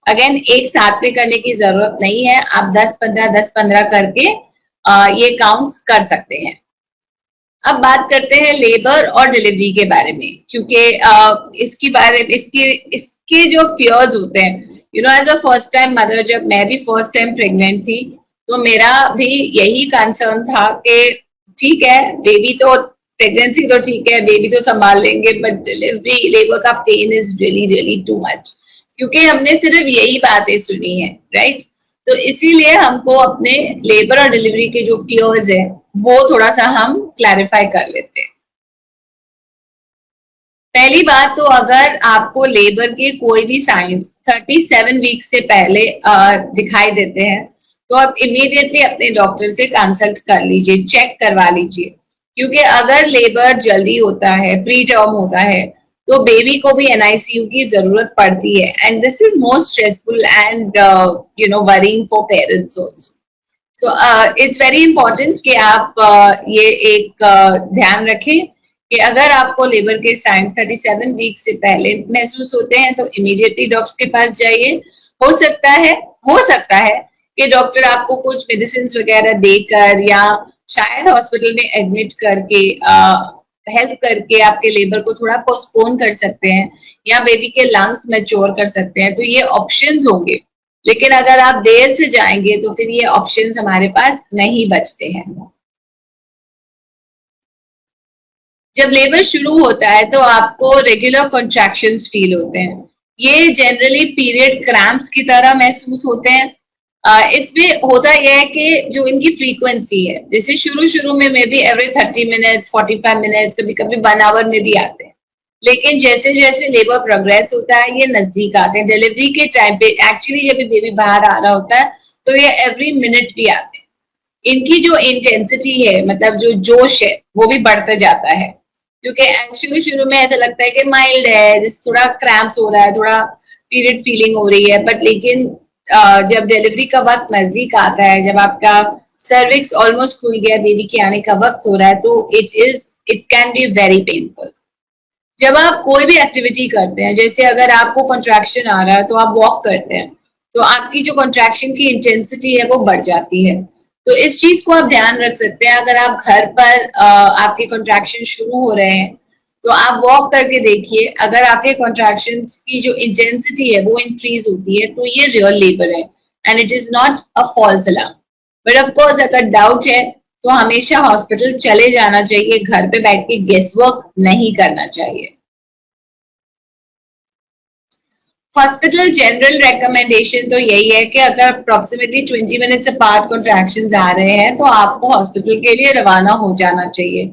अगेन एक साथ में करने की जरूरत नहीं है, आप 10-15 करके ये काउंट्स कर सकते हैं। अब बात करते हैं लेबर और डिलीवरी के बारे में, क्योंकि इसके जो फियर्स होते हैं, you know, as a first time mother, जब मैं भी फर्स्ट टाइम प्रेग्नेंट थी तो मेरा भी यही कंसर्न था कि ठीक है बेबी तो, प्रेगनेंसी तो ठीक है, बेबी तो संभाल लेंगे, बट डिलीवरी, लेबर का pain is really really too much, क्योंकि हमने सिर्फ यही बातें सुनी है, राइट? तो इसीलिए हमको अपने लेबर और डिलीवरी के जो फियर्स है वो थोड़ा सा हम क्लैरिफाई कर लेते हैं। पहली बात तो, अगर आपको लेबर के कोई भी साइंस 37 वीक से पहले दिखाई देते हैं तो आप इमीडिएटली अपने डॉक्टर से कंसल्ट कर लीजिए, चेक करवा लीजिए, क्योंकि अगर लेबर जल्दी होता है, प्री टर्म होता है, तो बेबी को भी NICU की जरूरत पड़ती है, and this is more stressful and you know worrying for parents also. So it's very important कि आप ये एक ध्यान रखें कि अगर आपको लेबर के साइंस 37 वीक से पहले महसूस होते हैं तो इमीडिएटली डॉक्टर के पास जाइए। हो सकता है कि डॉक्टर आपको कुछ मेडिसिन वगैरह देकर या शायद हॉस्पिटल में एडमिट करके हेल्प करके आपके लेबर को थोड़ा पोस्टपोन कर सकते हैं, या बेबी के लंग्स मैच्योर कर सकते हैं, तो ये ऑप्शंस होंगे। लेकिन अगर आप देर से जाएंगे तो फिर ये ऑप्शंस हमारे पास नहीं बचते हैं। जब लेबर शुरू होता है तो आपको रेगुलर कॉन्ट्रैक्शंस फील होते हैं। ये जनरली पीरियड क्रैम्प्स की तरह महसूस होते हैं। इसमें होता यह है कि जो इनकी फ्रीक्वेंसी है, जैसे शुरू में may be every 30 minutes, 45 minutes, कभी कभी 1 आवर में भी आते हैं, लेकिन जैसे जैसे लेबर प्रोग्रेस होता है ये नजदीक आते हैं। डिलीवरी के टाइम पे एक्चुअली जब बेबी बाहर आ रहा होता है तो ये एवरी मिनट भी आते हैं। इनकी जो इंटेंसिटी है, मतलब जो जोश है, वो भी बढ़ता जाता है, क्योंकि शुरू शुरू में ऐसा लगता है कि माइल्ड है, जैसे थोड़ा क्रैम्प्स हो रहा है, थोड़ा पीरियड फीलिंग हो रही है, बट लेकिन जब डिलीवरी का वक्त नजदीक आता है, जब आपका सर्विक्स ऑलमोस्ट खुल गया, बेबी के आने का वक्त हो रहा है, तो it can be very painful. जब आप कोई भी एक्टिविटी करते हैं, जैसे अगर आपको कंट्रैक्शन आ रहा है तो आप वॉक करते हैं, तो आपकी जो कंट्रैक्शन की इंटेंसिटी है वो बढ़ जाती है। तो इस चीज को आप ध्यान रख सकते हैं। अगर आप घर पर आपके कंट्रैक्शन शुरू हो रहे हैं तो आप वॉक करके देखिए, अगर आपके कंट्रैक्शन की जो इंटेंसिटी है वो इंक्रीज होती है तो ये रियल लेबर है and it is not a false alarm. But of course अगर डाउट है तो हमेशा हॉस्पिटल चले जाना चाहिए, घर पे बैठ के गेस वर्क नहीं करना चाहिए। हॉस्पिटल जनरल रिकमेंडेशन तो यही है कि अगर अप्रोक्सीमेटली 20 मिनट अपार्ट कॉन्ट्रैक्शंस आ रहे हैं तो आपको हॉस्पिटल के लिए रवाना हो जाना चाहिए।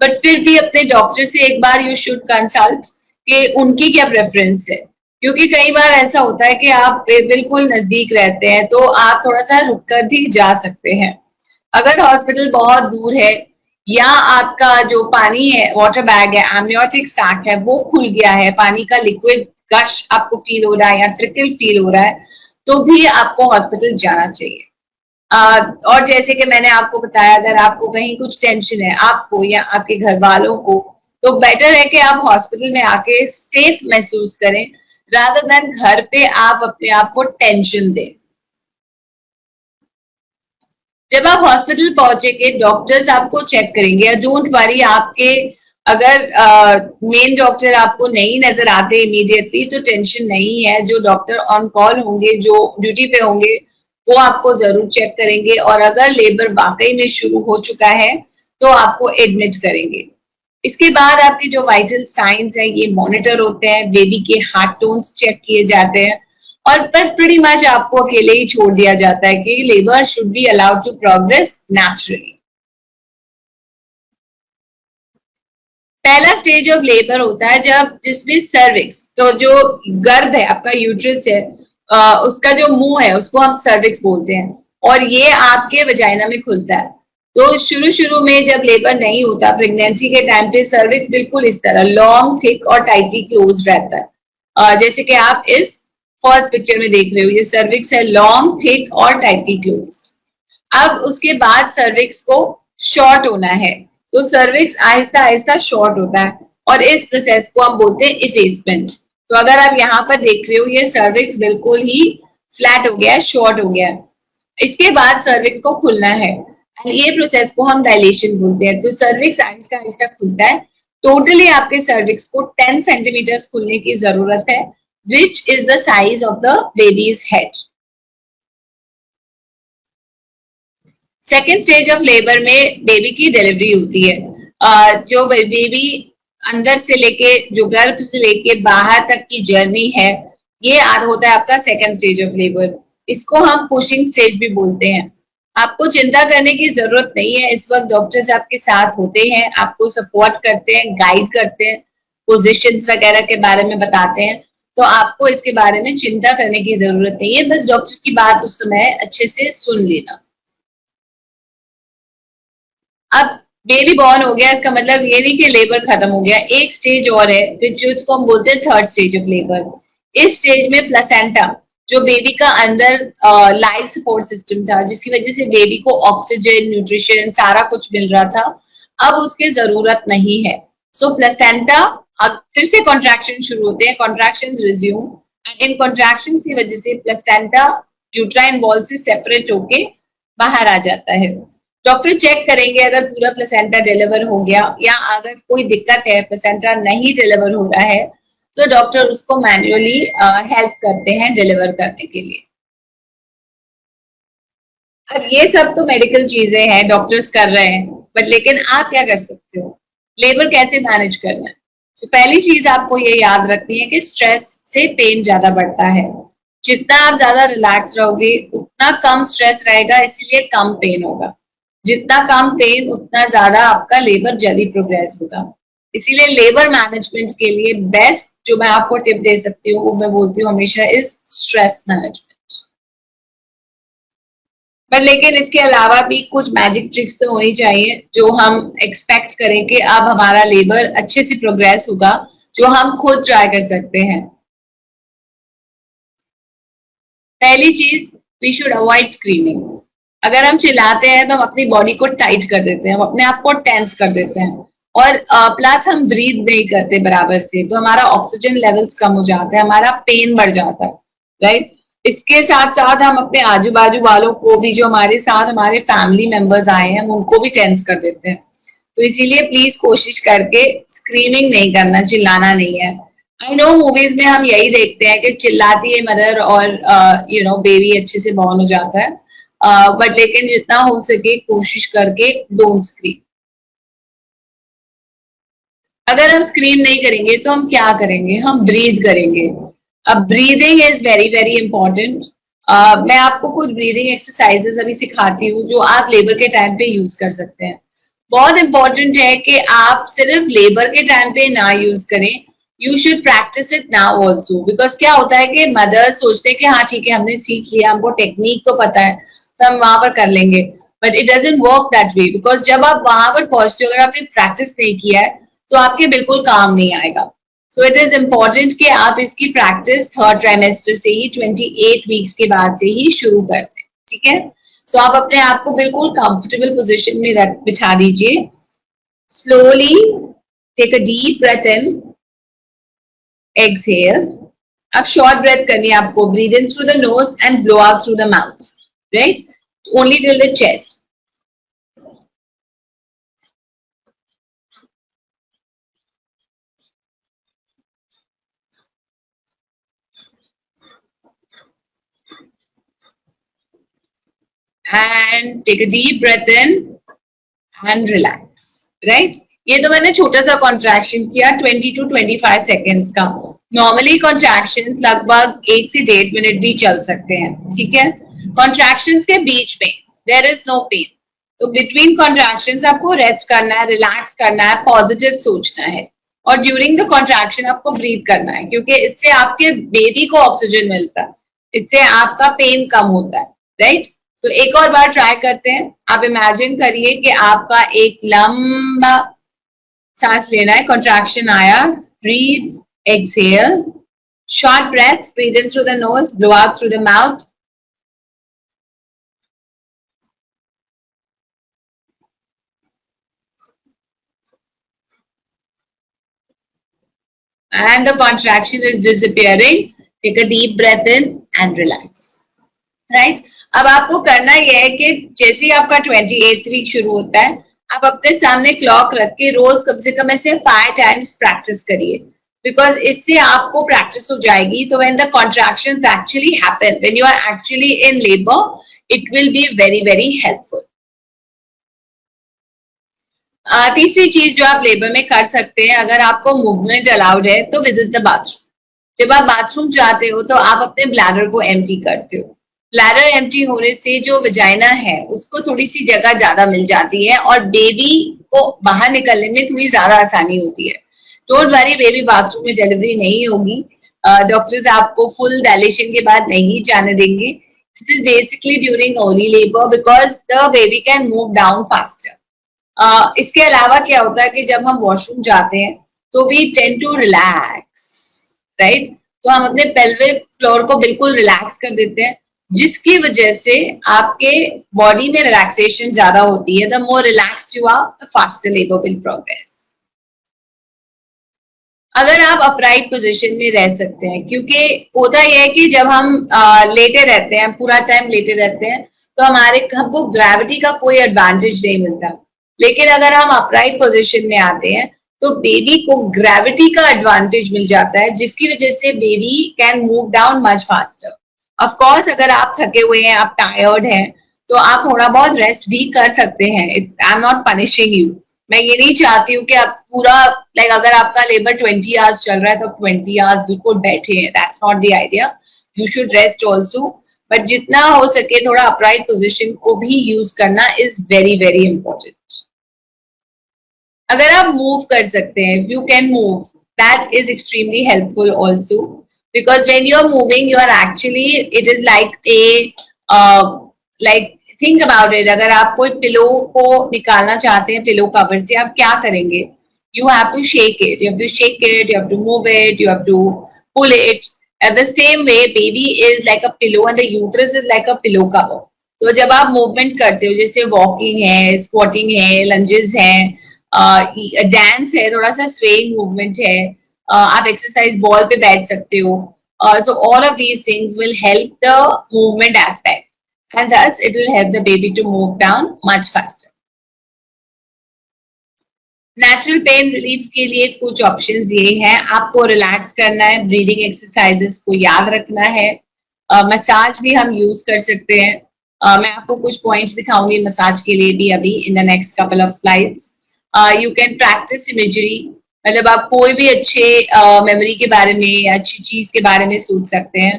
बट फिर भी अपने डॉक्टर से एक बार यू शुड कंसल्ट कि उनकी क्या प्रेफरेंस है, क्योंकि कई बार ऐसा होता है कि आप बिल्कुल नजदीक रहते हैं तो आप थोड़ा सा रुक कर भी जा सकते हैं। अगर हॉस्पिटल बहुत दूर है या आपका जो पानी है, वाटर बैग है, एमनियोटिक सैक है, वो खुल गया है, पानी का लिक्विड गश आपको फील हो रहा है या ट्रिकल फील हो रहा है, तो भी आपको हॉस्पिटल जाना चाहिए। और जैसे कि मैंने आपको बताया, अगर आपको कहीं कुछ टेंशन है, आपको या आपके घर वालों को, तो बेटर है कि आप हॉस्पिटल में आके सेफ महसूस करें, रादर देन घर पे आप अपने आप को टेंशन दें। जब आप हॉस्पिटल पहुंचेंगे, डॉक्टर्स आपको चेक करेंगे। डोंट वरी, आपके अगर मेन डॉक्टर आपको नहीं नजर आते इमीडिएटली तो टेंशन नहीं है। जो डॉक्टर ऑन कॉल होंगे, जो ड्यूटी पे होंगे, वो आपको जरूर चेक करेंगे, और अगर लेबर वाकई में शुरू हो चुका है तो आपको एडमिट करेंगे। इसके बाद आपके जो वाइटल साइंस है ये मॉनिटर होते हैं, बेबी के हार्ट टोन्स चेक किए जाते हैं, और पर प्रीटी मच आपको अकेले ही छोड़ दिया जाता है कि labour should be allowed to progress naturally. पहला स्टेज ऑफ लेबर होता है जब जिसमें सर्विक्स, तो जो गर्भ है, आपका यूट्रस है, उसका जो मुंह है उसको हम सर्विक्स बोलते हैं, और ये आपके वजाइना में खुलता है। तो शुरू शुरू में जब लेबर नहीं होता, प्रेगनेंसी के टाइम पे सर्विक्स बिल्कुल इस तरह लॉन्ग, थिक और टाइटली क्लोज रहता है। जैसे कि आप इस फर्स्ट पिक्चर में देख रहे हो, ये सर्विक्स है, लॉन्ग, थिक और टाइटली क्लोज्ड। अब उसके बाद सर्विक्स को शॉर्ट होना है, तो सर्विक्स आहिस्ता आहिस्ता शॉर्ट होता है, और इस प्रोसेस को हम बोलते हैं इफेसमेंट। तो अगर आप यहाँ पर देख रहे हो, ये सर्विक्स बिल्कुल ही फ्लैट हो गया है, शॉर्ट हो गया है। इसके बाद सर्विक्स को खुलना है, ये प्रोसेस को हम डायलेशन बोलते हैं। तो सर्विक्स आहिस्ता आहिस्ता खुलता है। टोटली आपके सर्विक्स को 10 सेंटीमीटर खुलने की जरूरत है, which is the size of the baby's head. Second stage of labour में बेबी की डिलीवरी होती है। जो बेबी अंदर से लेके, जो गर्भ से लेके बाहर तक की जर्नी है, ये होता है आपका सेकेंड स्टेज ऑफ लेबर। इसको हम पुशिंग स्टेज भी बोलते हैं। आपको चिंता करने की जरूरत नहीं है, इस वक्त डॉक्टर्स आपके साथ होते हैं, आपको सपोर्ट करते हैं, गाइड करते हैं, पोजीशंस वगैरह के बारे में बताते हैं, तो आपको इसके बारे में चिंता करने की जरूरत नहीं है। बस डॉक्टर की बात उस समय अच्छे से सुन लेना। अब बेबी बॉर्न हो गया, इसका मतलब ये नहीं कि लेबर खत्म हो गया। एक स्टेज और है जिसको हम बोलते हैं थर्ड स्टेज ऑफ लेबर। इस स्टेज में प्लेसेंटा, जो बेबी का अंदर लाइफ सपोर्ट सिस्टम था, जिसकी वजह से बेबी को ऑक्सीजन, न्यूट्रिशन, सारा कुछ मिल रहा था, अब उसकी जरूरत नहीं है। सो प्लेसेंटा, अब फिर से कॉन्ट्रैक्शन शुरू होते हैं, contractions resume, and in contractions की वजह से प्लेसेंटा यूट्राइन वॉल से सेपरेट होके बाहर आ जाता है। डॉक्टर चेक करेंगे अगर पूरा प्लेसेंटा डिलीवर हो गया, या अगर कोई दिक्कत है, प्लेसेंटा नहीं डिलीवर हो रहा है, तो डॉक्टर उसको मैन्युअली हेल्प करते हैं डिलीवर करने के लिए। अब ये सब तो मेडिकल चीजें हैं, डॉक्टर्स कर रहे हैं, बट लेकिन आप क्या कर सकते हो, लेबर कैसे मैनेज करना है। तो पहली चीज आपको ये याद रखनी है कि स्ट्रेस से पेन ज्यादा बढ़ता है। जितना आप ज्यादा रिलैक्स रहोगे उतना कम स्ट्रेस रहेगा, इसीलिए कम पेन होगा। जितना कम पेन उतना ज्यादा आपका लेबर जल्दी प्रोग्रेस होगा। इसीलिए लेबर मैनेजमेंट के लिए बेस्ट जो मैं आपको टिप दे सकती हूँ वो मैं बोलती हूँ हमेशा इज स्ट्रेस मैनेजमेंट। पर लेकिन इसके अलावा भी कुछ मैजिक ट्रिक्स तो होनी चाहिए जो हम एक्सपेक्ट करें कि अब हमारा लेबर अच्छे से प्रोग्रेस होगा, जो हम खुद ट्राई कर सकते हैं। पहली चीज, वी शुड अवॉइड स्क्रीमिंग। अगर हम चिल्लाते हैं तो हम अपनी बॉडी को टाइट कर देते हैं, हम अपने आप को टेंस कर देते हैं, और प्लस हम ब्रीथ नहीं करते बराबर से, तो हमारा ऑक्सीजन लेवल्स कम हो जाता है, हमारा पेन बढ़ जाता है, राइट। इसके साथ साथ हम अपने आजू बाजू वालों को भी, जो हमारे साथ हमारे फैमिली मेंबर्स आए हैं, हम उनको भी टेंस कर देते हैं। तो इसीलिए प्लीज कोशिश करके स्क्रीमिंग नहीं करना, चिल्लाना नहीं है। आई नो मूवीज में हम यही देखते हैं कि चिल्लाती है मदर और बेबी अच्छे से बॉर्न हो जाता है, बट लेकिन जितना हो सके कोशिश करके डोंट स्क्रीम। अगर हम स्क्रीम नहीं करेंगे तो हम क्या करेंगे, हम ब्रीथ करेंगे। अब breathing is very very important. मैं आपको कुछ ब्रीदिंग एक्सरसाइजेस अभी सिखाती हूँ जो आप लेबर के टाइम पे यूज कर सकते हैं। बहुत इंपॉर्टेंट है कि आप सिर्फ लेबर के टाइम पे ना यूज करें, you should practice it now also. Because क्या होता है कि मदर्स सोचते हैं कि हाँ ठीक है हमने सीख लिया, हमको टेक्निक तो पता है तो हम वहां पर कर लेंगे, but it doesn't work that way. Because जब आप वहां पर पहुंचते हो, अगर आपने प्रैक्टिस नहीं किया है तो आपके बिल्कुल काम नहीं आएगा। सो इट इज इम्पोर्टेंट कि आप इसकी प्रैक्टिस थर्ड ट्राइमेस्टर से ही 28 वीक्स के बाद से ही शुरू कर दें, ठीक है। सो आप अपने आप को बिल्कुल कंफर्टेबल पोजीशन में बिठा दीजिए। Slowly take a deep breath in, exhale. अब शॉर्ट ब्रेथ करनी है आपको, breathe in through the nose and blow out through the mouth, right, only till the chest. and take a deep breath in and relax, right। ये तो मैंने छोटा सा contraction किया 20 to 25 सेकेंड्स का। नॉर्मली कॉन्ट्रैक्शंस लगभग 1 से 1.5 मिनट भी चल सकते हैं, ठीक है। कॉन्ट्रैक्शंस के बीच में देयर इज नो पेन, तो बिटवीन कॉन्ट्रैक्शंस आपको रेस्ट करना है, रिलैक्स करना है, पॉजिटिव सोचना है, और ड्यूरिंग द कॉन्ट्रैक्शन आपको ब्रीथ करना है, क्योंकि इससे आपके बेबी को ऑक्सीजन मिलता है, इससे आपका पेन कम होता है, राइट। तो एक और बार ट्राई करते हैं। आप इमेजिन करिए कि आपका एक लंबा सांस लेना है, कॉन्ट्रैक्शन आया, breathe, exhale, short breaths, breathe in through the nose, blow out through the mouth. And the contraction is disappearing. Take a deep breath in and relax. Right. अब आपको करना यह है कि जैसे ही आपका 28th वीक शुरू होता है, आप अपने सामने क्लॉक रख के रोज कम से कम ऐसे 5 टाइम्स प्रैक्टिस करिए, बिकॉज इससे आपको प्रैक्टिस हो जाएगी। तो when the contractions actually happen, when you are actually in labour, it will be very very helpful. तीसरी चीज जो आप लेबर में कर सकते हैं, अगर आपको मूवमेंट अलाउड है तो विजिट द बाथरूम। जब आप बाथरूम जाते हो तो आप अपने ब्लैडर को एम्प्टी करते हो। ब्लैडर एम्प्टी होने से जो वजाइना है उसको थोड़ी सी जगह ज्यादा मिल जाती है और बेबी को बाहर निकलने में थोड़ी ज्यादा आसानी होती है। डोंट वरी, बेबी बाथरूम में डिलीवरी नहीं होगी, डॉक्टर्स आपको फुल डायलेशन के बाद नहीं जाने देंगे। This is basically during early labour because the baby can move down faster. इसके अलावा क्या होता है कि जब हम वॉशरूम जाते हैं तो we tend to relax, right. तो हम अपने पेल्विक फ्लोर को बिल्कुल रिलैक्स कर देते हैं, जिसकी वजह से आपके बॉडी में रिलैक्सेशन ज्यादा होती है। The more relaxed you are, the faster labour will progress. अगर आप अपराइट पोजीशन में रह सकते हैं, क्योंकि होता यह है कि जब हम लेटे रहते हैं, पूरा टाइम लेटे रहते हैं, तो हमको ग्रेविटी का कोई एडवांटेज नहीं मिलता। लेकिन अगर हम अपराइट पोजीशन में आते हैं तो बेबी को ग्रेविटी का एडवांटेज मिल जाता है, जिसकी वजह से baby can move down much faster. Of course अगर आप थके हुए हैं, आप टायर्ड हैं, तो आप थोड़ा बहुत रेस्ट भी कर सकते हैं। I am not punishing you. मैं ये नहीं चाहती हूँ कि आप पूरा अगर आपका लेबर 20 आवर्स चल रहा है तो 20 आवर्स बिल्कुल बैठे हैं। That's not the idea. You should rest also, but जितना हो सके थोड़ा अपराइट पोजिशन को भी यूज करना इज वेरी वेरी इंपॉर्टेंट। अगर आप मूव कर सकते हैं, if you can move, that is extremely helpful also, because when you are moving, you are actually, it is like a like think about it. अगर आप कोई pillow को निकालना चाहते हैं पिलो कवर से, आप क्या करेंगे? You have to shake it, you have to shake it, you have to move it, you have to pull it. At the same way, baby is like a pillow and the uterus is like a pillow cover. तो जब आप movement करते हो, जैसे walking है, squirting है, lunges हैं, dance है, थोड़ा सा स्वेइंग मूवमेंट है, आप एक्सरसाइज बॉल पे बैठ सकते हो, so all of these things will help the movement aspect, and thus it will help the baby to move down much faster. Natural pain relief के लिए कुछ ऑप्शंस ये हैं, आपको रिलैक्स करना है, ब्रीदिंग एक्सरसाइजेस को याद रखना है, मसाज भी हम यूज कर सकते हैं। मैं आपको कुछ पॉइंट्स दिखाऊंगी मसाज के लिए भी अभी in the next couple of slides. You can practice imagery, मतलब आप कोई भी अच्छे मेमोरी के बारे में या अच्छी चीज के बारे में सोच सकते हैं।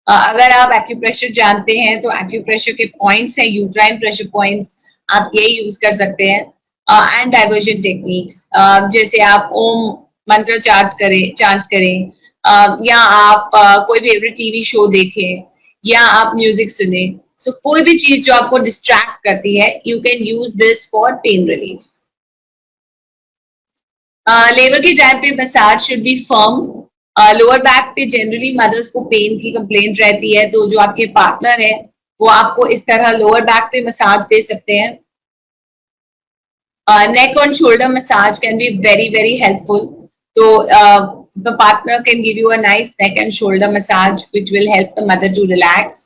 अगर आप एक्यूप्रेशर जानते हैं तो एक्यूप्रेशर के पॉइंट्स हैं, यूट्राइन प्रेशर पॉइंट्स, आप ये यूज कर सकते हैं। एंड डाइवर्जन टेक्निक्स, जैसे आप ओम मंत्र चांट करें, या आप कोई फेवरेट टीवी शो देखें, या आप म्यूजिक सुने। सो कोई भी चीज जो आपको डिस्ट्रैक्ट करती है, you can use this for pain relief. Labour के टाइम पे massage should be firm. Lower back पे जनरली मदर्स को पेन की कंप्लेंट रहती है, तो जो आपके पार्टनर है वो आपको इस तरह लोअर बैक पे मसाज दे सकते हैं। Neck and shoulder massage can be very helpful. So the partner can give you a nice neck and shoulder massage, which will help the mother to relax.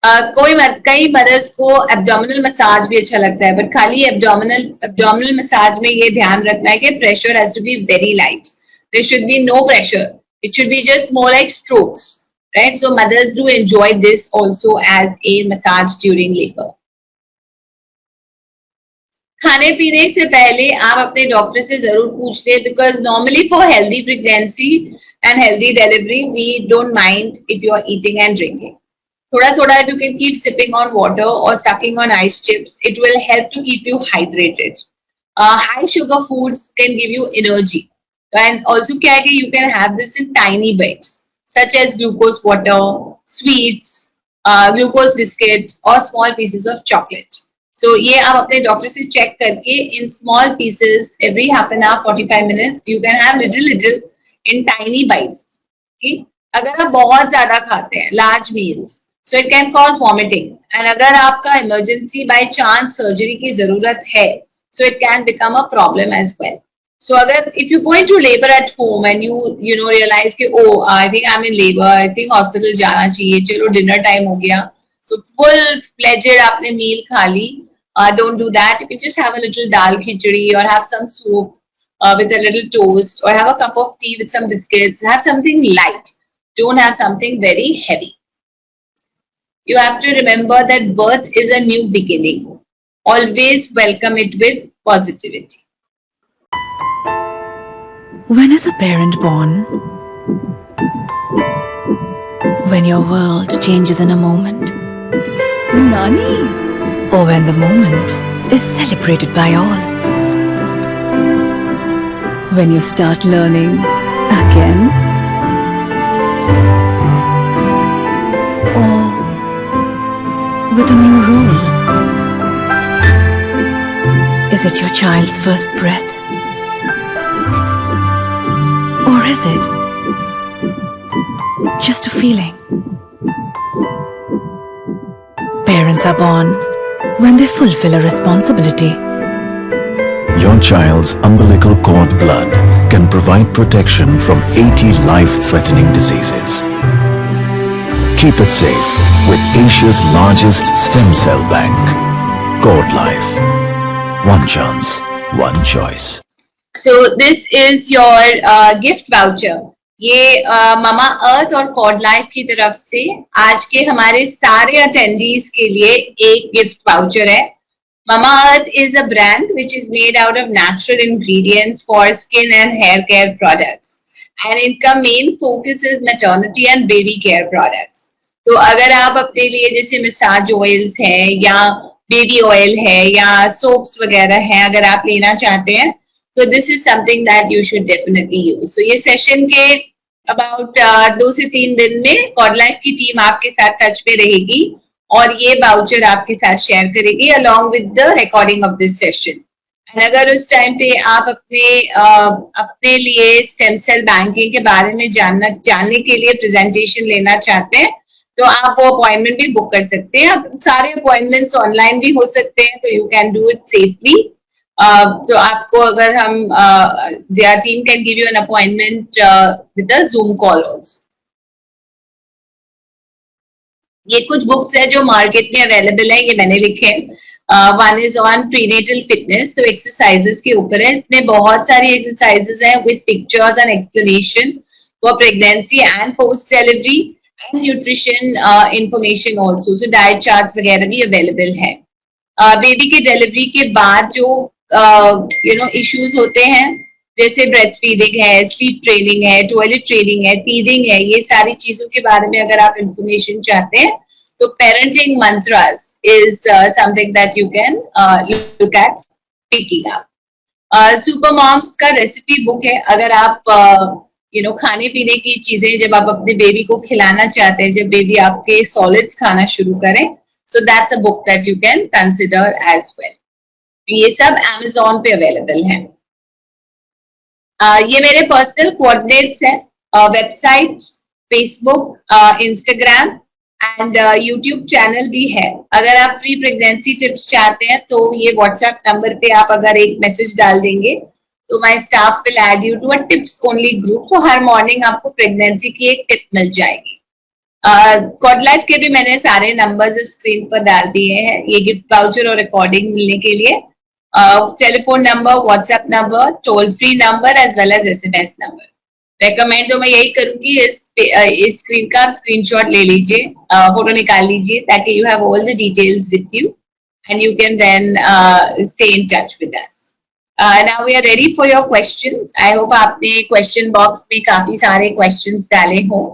कई mother's को abdominal massage भी अच्छा लगता है, but खाली abdominal massage में ये ध्यान रखना है कि pressure has to be very light. There should be no pressure, it should be just more like strokes, right? So mothers do enjoy this also as a massage during labour. खाने पीने से पहले आप अपने डॉक्टर से जरूर पूछ लें, because normally for healthy pregnancy and healthy delivery we don't mind if you are eating and drinking. थोड़ा if you can keep sipping on water or sucking on ice chips, it will help to keep you hydrated. High sugar foods can give you energy, and also क्या है कि you can have this in tiny bits, such as glucose water, sweets, glucose biscuit or small pieces of chocolate. So ये आप अपने doctor से check करके in small pieces every half an hour, 45 minutes, you can have little in tiny bites. Okay? अगर आप बहुत ज्यादा खाते हैं, large meals, so it can cause vomiting. And अगर आपका emergency by chance surgery की जरूरत है, so it can become a problem as well. So अगर if you go into labor at home and you know realize कि oh I think I'm in labor, I think hospital जाना चाहिए, चलो dinner time हो गया, so full fledged आपने meal खा ली, don't do that. You can just have a little dal khichdi or have some soup with a little toast, or have a cup of tea with some biscuits. Have something light. Don't have something very heavy. You have to remember that birth is a new beginning. Always welcome it with positivity. When is a parent born? When your world changes in a moment. Nani? Or when the moment is celebrated by all. When you start learning again. Or with a new role. Is it your child's first breath? Or is it just a feeling? Parents are born when they fulfill a responsibility. Your child's umbilical cord blood can provide protection from 80 life-threatening diseases. Keep it safe with Asia's largest stem cell bank, Cord Life. One chance, one choice. So this is your gift voucher. ये मामा अर्थ और cord life की तरफ से आज के हमारे सारे attendees के लिए एक गिफ्ट वाउचर है. Mamaearth is a brand which is made out of natural ingredients for skin and hair care products, and इनका main focus is maternity and baby care products. तो अगर आप अपने लिए जैसे मसाज ऑयल्स हैं या बेबी ऑयल है या सोप्स वगैरह है, अगर आप लेना चाहते हैं तो this is something that you should definitely use. So ये सेशन के अबाउट 2 से 3 दिन में कॉड लाइफ की टीम आपके साथ टच पे रहेगी और ये वाउचर आपके साथ शेयर करेगी along with the recording of this session. And अगर उस टाइम पे आप अपने लिए स्टेम सेल बैंकिंग के बारे में जानने के लिए प्रेजेंटेशन लेना चाहते हैं तो आप वो अपॉइंटमेंट भी बुक कर सकते हैं. अब सारे अपॉइंटमेंट्स ऑनलाइन भी हो सकते हैं तो you can do it safely. तो आपको अगर हम their team can give you an appointment with a Zoom call also. ये कुछ बुक्स है जो मार्केट में अवेलेबल है, ये मैंने लिखे हैं. One is on prenatal fitness, तो एक्सरसाइजेस के ऊपर है. इसमें बहुत सारी एक्सरसाइजेस हैं with pictures and explanation for pregnancy and post delivery and nutrition information also. So diet charts वगैरह भी अवेलेबल है. बेबी के डिलीवरी के बाद जो इश्यूज होते हैं जैसे ब्रेस्ट फीडिंग है, स्लीप ट्रेनिंग है, टॉयलेट ट्रेनिंग है, टीदिंग है, ये सारी चीजों के बारे में अगर आप इंफॉर्मेशन चाहते हैं तो parenting mantras is something that you can look at picking up. Super moms का रेसिपी बुक है. अगर आप खाने पीने की चीजें जब आप अपने बेबी को खिलाना चाहते हैं, जब बेबी आपके सॉलिड्स खाना शुरू करें, so that's a book that you can consider as well. ये सब Amazon पे अवेलेबल है. ये मेरे पर्सनल कोऑर्डिनेट्स हैं. Website, Facebook, Instagram and YouTube channel भी है. अगर आप फ्री प्रेगनेंसी टिप्स चाहते हैं तो ये व्हाट्सएप नंबर पे आप अगर एक मैसेज डाल देंगे तो my staff will add you to a tips only group. तो हर मॉर्निंग आपको प्रेगनेंसी की एक टिप मिल जाएगी. कॉड लाइफ के भी मैंने सारे नंबर्स स्क्रीन पर डाल दिए हैं ये गिफ्ट वाउचर और रिकॉर्डिंग मिलने के लिए. Telephone number, WhatsApp number, toll free number as well as SMS number. Recommend तो मैं यही करूंगी इस स्क्रीन का स्क्रीनशॉट ले लीजिए, फोटो निकाल लीजिए ताकि you have all the details with you and you can then stay in touch with us. Now we are ready for your questions. I hope आपने क्वेश्चन बॉक्स में काफी सारे क्वेश्चंस डाले हों.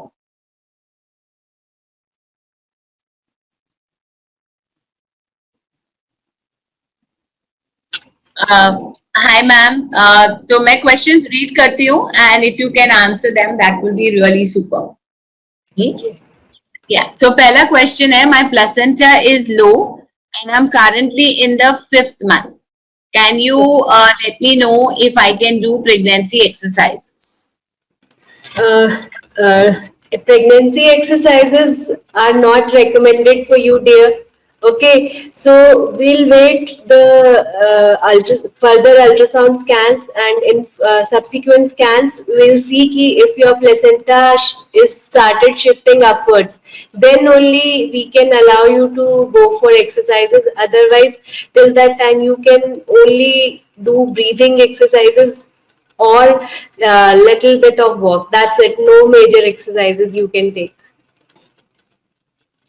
हाय मैम, तो मैं क्वेश्चंस रीड करती हूँ and if you can answer them that will be really super. ठीक है. Yeah. So पहला क्वेश्चन है, my placenta is low and I'm currently in the 5th month. Can you let me know if I can do pregnancy exercises? Pregnancy exercises are not recommended for you, dear. Okay, so we'll wait the further ultrasound scans, and in subsequent scans we'll see ki if your placenta is started shifting upwards, then only we can allow you to go for exercises. Otherwise, till that time you can only do breathing exercises or little bit of walk. That's it. No major exercises you can take.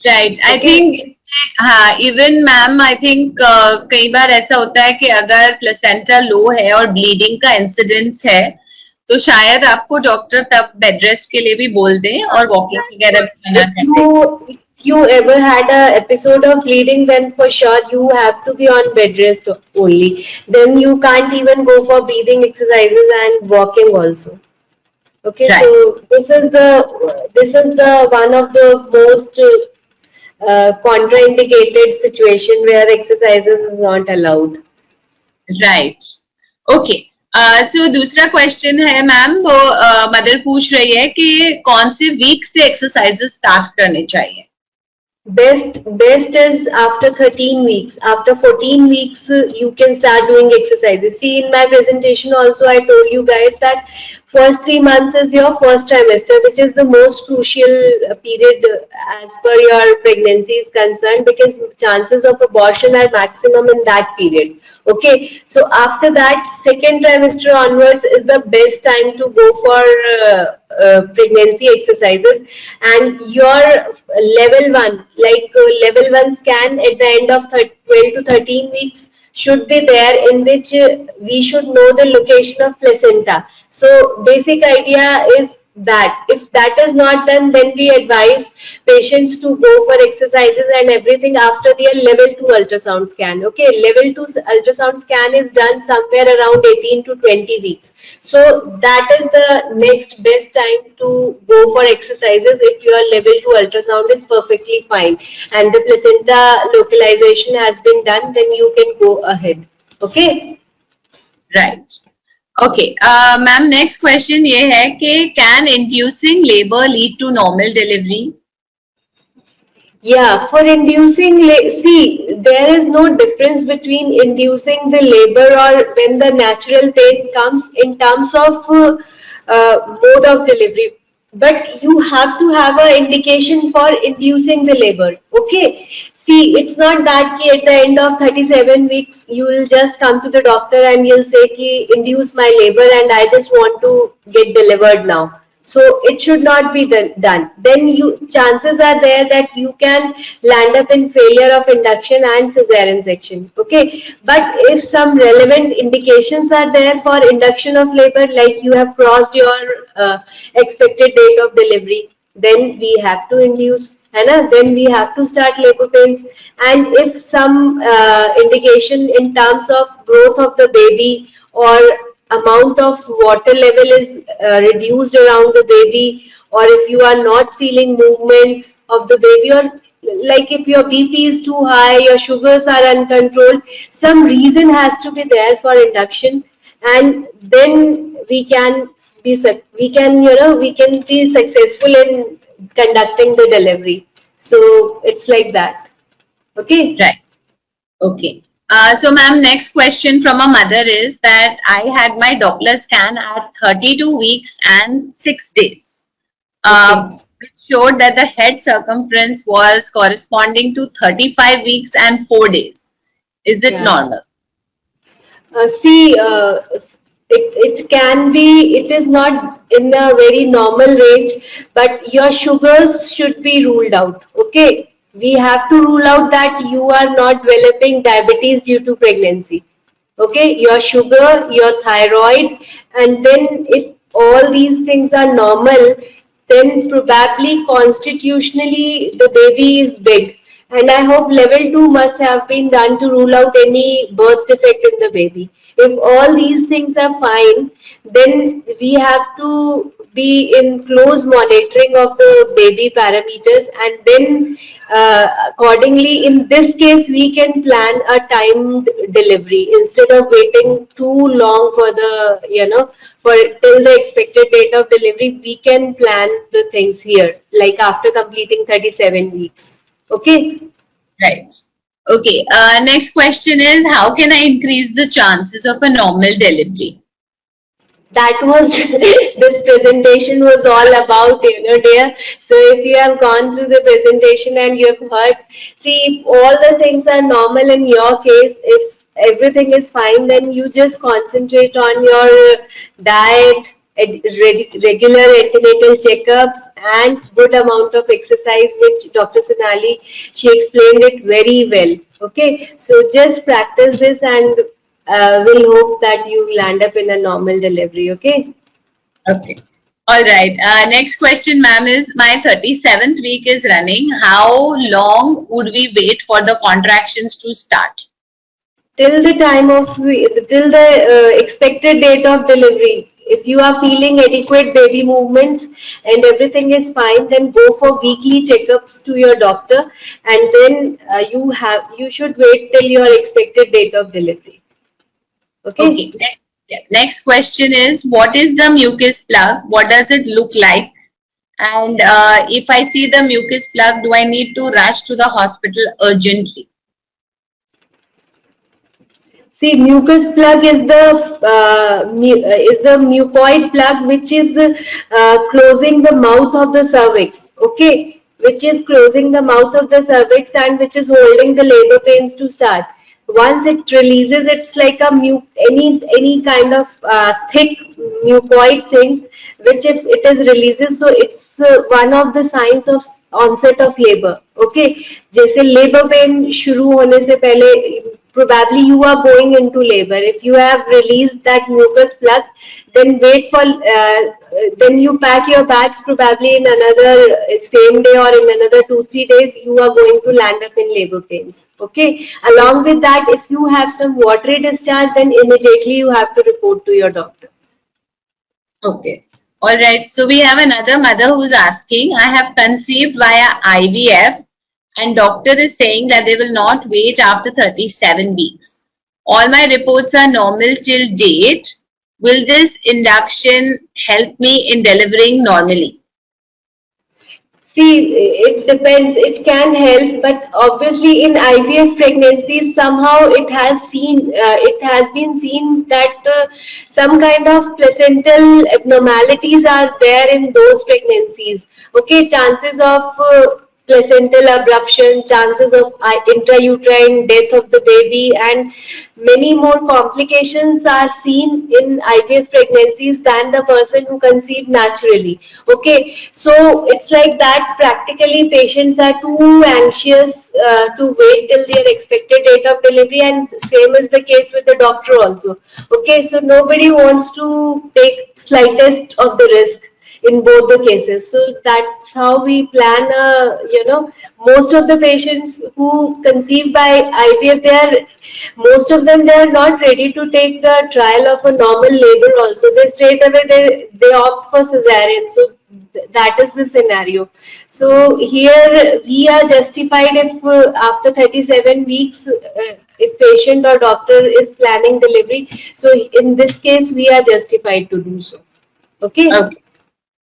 Right. I think हाँ, even ma'am I think कई बार ऐसा होता है कि अगर placenta लो है और bleeding का इंसिडेंस है तो शायद आपको डॉक्टर तब बेड रेस्ट के लिए भी बोल दें और वॉकिंग वगैरह भी मना कर दें. You ever had a episode of bleeding, then for sure you have to be on bed rest only. Then you can't even go for breathing exercises and walking also. Okay, right. So this is the one of the most contraindicated situation where exercises is not allowed. Right. Okay. So दूसरा question है ma'am, वो mother पूछ रही है कि कौन से week से एक्सरसाइजेस स्टार्ट करने चाहिए. Best is after 13 weeks. After 14 weeks you can start doing exercises. See, in my presentation also I told you guys that first 3 months is your first trimester, which is the most crucial period as per your pregnancy is concerned, because chances of abortion are maximum in that period. Okay, so after that second trimester onwards is the best time to go for pregnancy exercises. And your level 1, like level 1 scan at the end of 12 to 13 weeks should be there, in which we should know the location of placenta. So basic idea is that. If that is not done, then we advise patients to go for exercises and everything after their level 2 ultrasound scan. Okay, level 2 ultrasound scan is done somewhere around 18 to 20 weeks. So that is the next best time to go for exercises if your level 2 ultrasound is perfectly fine and the placenta localization has been done, then you can go ahead. Okay. Right. Okay. Ma'am, next question ये है कि can inducing labor lead to normal delivery? Yeah, for inducing, see, there is no difference between inducing the labor or when the natural pain comes in terms of mode of delivery. But you have to have an indication for inducing the labor. Okay. See, it's not that ki at the end of 37 weeks, you will just come to the doctor and you'll say ki induce my labor and I just want to get delivered now. So it should not be done. Then chances are there that you can land up in failure of induction and cesarean section. Okay, but if some relevant indications are there for induction of labor, like you have crossed your expected date of delivery, then we have to induce. Then we have to start labor pains, and if some indication in terms of growth of the baby or amount of water level is reduced around the baby, or if you are not feeling movements of the baby, or like if your BP is too high, your sugars are uncontrolled, some reason has to be there for induction, and then we can be successful in conducting the delivery. So it's like that. Okay. Right. Okay. So ma'am, next question from a mother is that I had my Doppler scan at 32 weeks and 6 days, which showed that the head circumference was corresponding to 35 weeks and 4 days. Is it normal? See, it can be, it is not in a very normal range, but your sugars should be ruled out. Okay. We have to rule out that you are not developing diabetes due to pregnancy. Okay, your sugar, your thyroid, and then if all these things are normal, then probably constitutionally the baby is big. And I hope level 2 must have been done to rule out any birth defect in the baby. If all these things are fine, then we have to be in close monitoring of the baby parameters, and then accordingly, in this case, we can plan a timed delivery instead of waiting too long for the, for till the expected date of delivery. We can plan the things here, like after completing 37 weeks. Okay. Right. Okay. Next question is, how can I increase the chances of a normal delivery? That was this presentation was all about, dear. So if you have gone through the presentation and you have heard, see, if all the things are normal in your case, if everything is fine, then you just concentrate on your diet, regular antenatal checkups, and good amount of exercise, which Dr. Sonali, she explained it very well. Okay, so just practice this, and we'll hope that you land up in a normal delivery. Okay. Okay. All right. Next question, ma'am, is my 37th week is running. How long would we wait for the contractions to start? Till the time of, till the expected date of delivery. If you are feeling adequate baby movements and everything is fine, then go for weekly checkups to your doctor, and then you should wait till your expected date of delivery. Okay. Next question is, what is the mucus plug? What does it look like? And if I see the mucus plug, do I need to rush to the hospital urgently? See, mucus plug is the mucoid plug, which is closing the mouth of the cervix. Okay, which is closing the mouth of the cervix and which is holding the labor pains to start. Once it releases, it's like a any kind of thick mucoid thing, which if it is releases, so it's one of the signs of onset of labor. Okay, जैसे labor pain शुरू होने से पहले probably you are going into labor. If you have released that mucus plug, then wait for, then you pack your bags probably in another same day or in another 2-3 days, you are going to land up in labor pains. Okay. Along with that, if you have some watery discharge, then immediately you have to report to your doctor. Okay. All right. So we have another mother who's asking, I have conceived via IVF and doctor is saying that they will not wait after 37 weeks. All my reports are normal till date. Will this induction help me in delivering normally? See, it depends. It can help, but obviously in IVF pregnancies, somehow it has been seen that some kind of placental abnormalities are there in those pregnancies. Okay, chances of placental abruption, chances of intrauterine death of the baby, and many more complications are seen in IVF pregnancies than the person who conceived naturally. Okay, so it's like that. Practically, patients are too anxious to wait till their expected date of delivery, and same is the case with the doctor also. Okay, so nobody wants to take slightest of the risk in both the cases. So that's how we plan. Most of the patients who conceive by IVF, most of them, they are not ready to take the trial of a normal labor also. They straight away they opt for cesarean. So that is the scenario. So here we are justified if after 37 weeks, if patient or doctor is planning delivery. So in this case, we are justified to do so. Okay. Okay.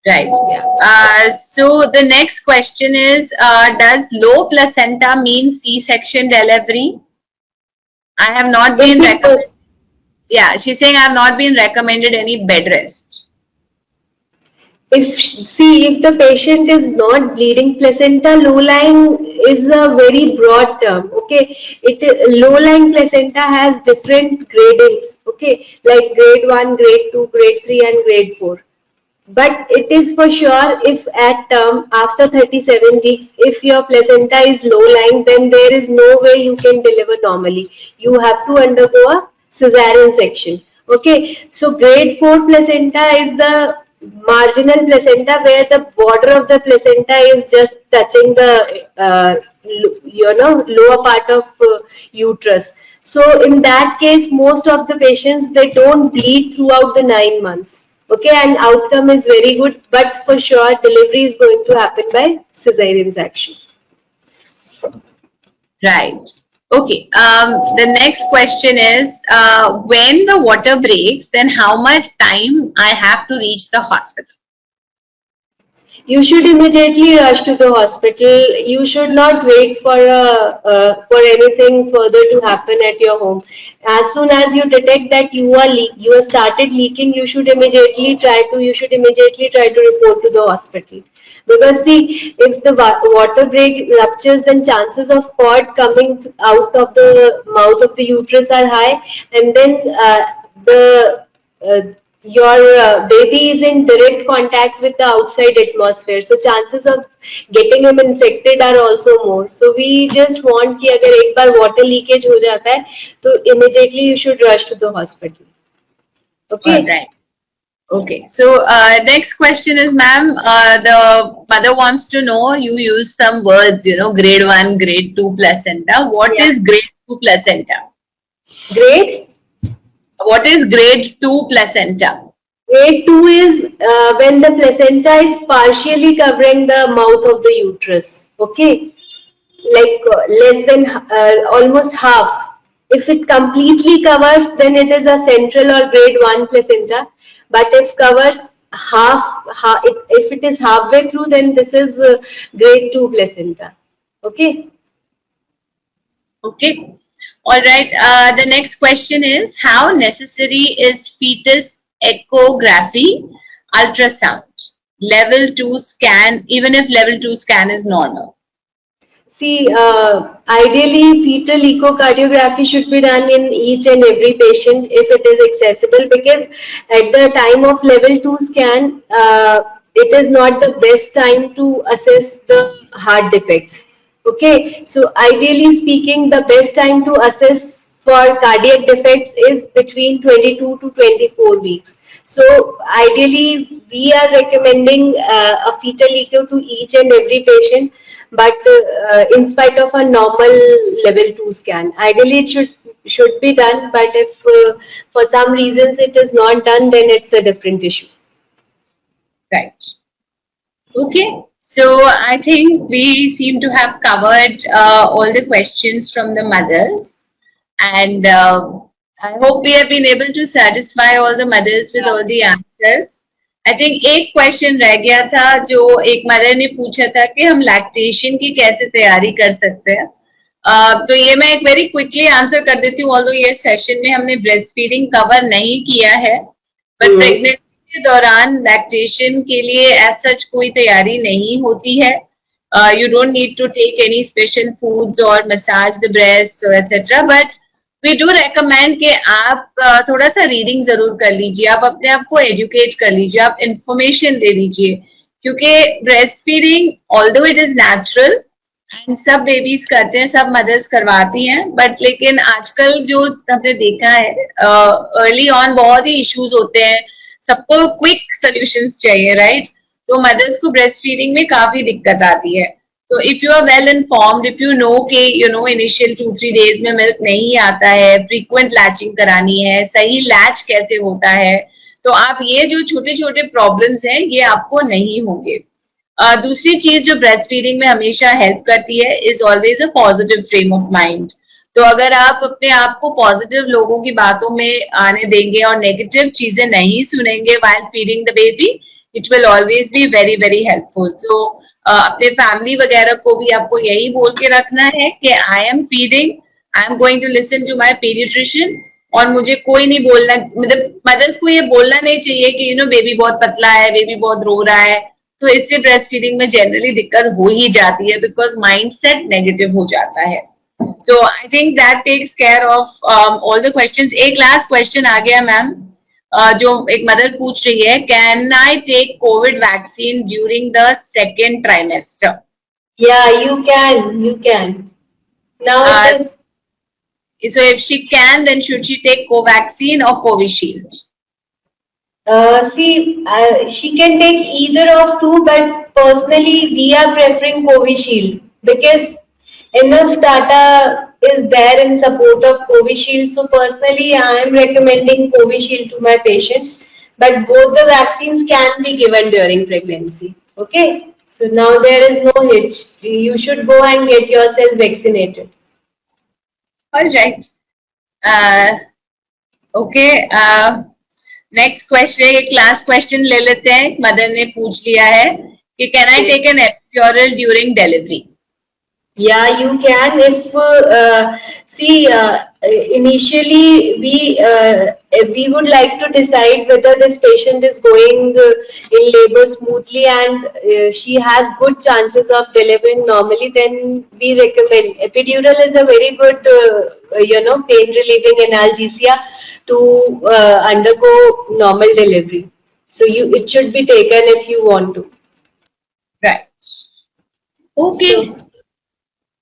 Right. Yeah. So the next question is, does low placenta mean C-section delivery? I have not been recommended. Yeah, she's saying I have not been recommended any bed rest. If the patient is not bleeding placenta, low-lying is a very broad term. Okay, low-lying placenta has different gradings. Okay, like grade 1, grade 2, grade 3, and grade 4. But it is for sure, if at term after 37 weeks, if your placenta is low-lying, then there is no way you can deliver normally. You have to undergo a cesarean section. Okay, so grade 4 placenta is the marginal placenta where the border of the placenta is just touching the lower part of uterus. So in that case, most of the patients, they don't bleed throughout the 9 months. Okay, and outcome is very good, but for sure delivery is going to happen by cesarean section. Right. Okay. The next question is, when the water breaks, then how much time I have to reach the hospital? You should immediately rush to the hospital. You should not wait for anything further to happen at your home. As soon as you detect that you have started leaking, you should immediately try to report to the hospital. Because see, if the water break ruptures, then chances of cord coming out of the mouth of the uterus are high, and then your baby is in direct contact with the outside atmosphere, so chances of getting him infected are also more. So we just want कि अगर एक बार water leakage हो जाता है, तो immediately you should rush to the hospital. Okay. All right. Okay. So next question is, ma'am, the mother wants to know, you use some words, grade 1, grade 2 placenta. What is grade 2 placenta? What is grade 2 placenta? Grade 2 is when the placenta is partially covering the mouth of the uterus. Okay, like less than almost half. If it completely covers, then it is a central or grade 1 placenta. But if covers if it is halfway through, then this is grade 2 placenta. Okay. Okay. All right. The next question is, how necessary is fetus echography, ultrasound, level 2 scan, even if level 2 scan is normal? See, ideally fetal echocardiography should be done in each and every patient if it is accessible, because at the time of level 2 scan, it is not the best time to assess the heart defects. Okay, so ideally speaking, the best time to assess for cardiac defects is between 22 to 24 weeks. So ideally, we are recommending a fetal echo to each and every patient, but in spite of a normal level 2 scan, ideally it should be done. But if for some reasons it is not done, then it's a different issue. Right. Okay. So I think we seem to have covered all the questions from the mothers, and I hope we have been able to satisfy all the mothers with all the answers. I think एक question रह गया था जो एक mother ने पूछा था कि हम लैक्टेशन की कैसे तैयारी कर सकते हैं. तो ये मैं एक वेरी क्विकली आंसर कर देती हूँ. ऑल्दो ये सेशन में हमने ब्रेस्ट फीडिंग कवर नहीं किया है, बट प्रेगनेंसी के दौरान लैक्टेशन के लिए एज सच कोई तैयारी नहीं होती है. You don't need to take any special foods और massage the breast etcetera, but we do recommend कि आप थोड़ा सा रीडिंग जरूर कर लीजिए, आप अपने आप को एजुकेट कर लीजिए, आप इंफॉर्मेशन ले लीजिए, क्योंकि breast feeding although it is natural and सब बेबीज करते हैं, सब मदर्स करवाती हैं, बट लेकिन आजकल जो हमने देखा है अर्ली ऑन बहुत ही इश्यूज होते हैं, सबको क्विक सॉल्यूशंस चाहिए, राइट? तो मदर्स को ब्रेस्ट फीडिंग में काफी दिक्कत आती है. तो if you are well informed, if you know कि इनिशियल 2-3 डेज में मिल्क नहीं आता है, फ्रीक्वेंट लैचिंग करानी है, सही लैच कैसे होता है, तो आप ये जो छोटे छोटे प्रॉब्लम्स हैं ये आपको नहीं होंगे. दूसरी चीज जो ब्रेस्ट फीडिंग में हमेशा हेल्प करती है is always a positive frame of mind. तो अगर आप अपने आप को पॉजिटिव लोगों की बातों में आने देंगे और नेगेटिव चीजें नहीं सुनेंगे while feeding the baby, it will always be very very helpful. So अपने फैमिली वगैरह को भी आपको यही बोल के रखना है कि I am feeding, I am going to listen to my paediatrician, और मुझे कोई नहीं बोलना, मतलब मदर्स को ये बोलना नहीं चाहिए कि बेबी बहुत पतला है, बेबी बहुत रो रहा है. तो इससे ब्रेस्ट फीडिंग में जनरली दिक्कत हो ही जाती है, बिकॉज माइंड सेट नेगेटिव हो जाता है. So I think that takes care of all the questions. एक लास्ट क्वेश्चन आ गया मैम, जो एक मदर पूछ रही है, can I take COVID vaccine during the second trimester? Yeah, you can. Now it is. So if she can, then should she take Covaxin or Covishield? She can take either of two, but personally we are preferring Covishield because enough data is there in support of Covishield. So personally I am recommending Covishield to my patients, but both the vaccines can be given during pregnancy. Okay, so now there is no hitch. You should go and get yourself vaccinated. All right. Okay. Next question, एक last question ले लेते हैं. Mother ने पूछ लिया है कि can I take an epidural during delivery? Yeah, you can. If initially we would like to decide whether this patient is going in labor smoothly and she has good chances of delivering normally, then we recommend epidural is a very good pain relieving analgesia to undergo normal delivery. So it should be taken if you want to. Right. Okay.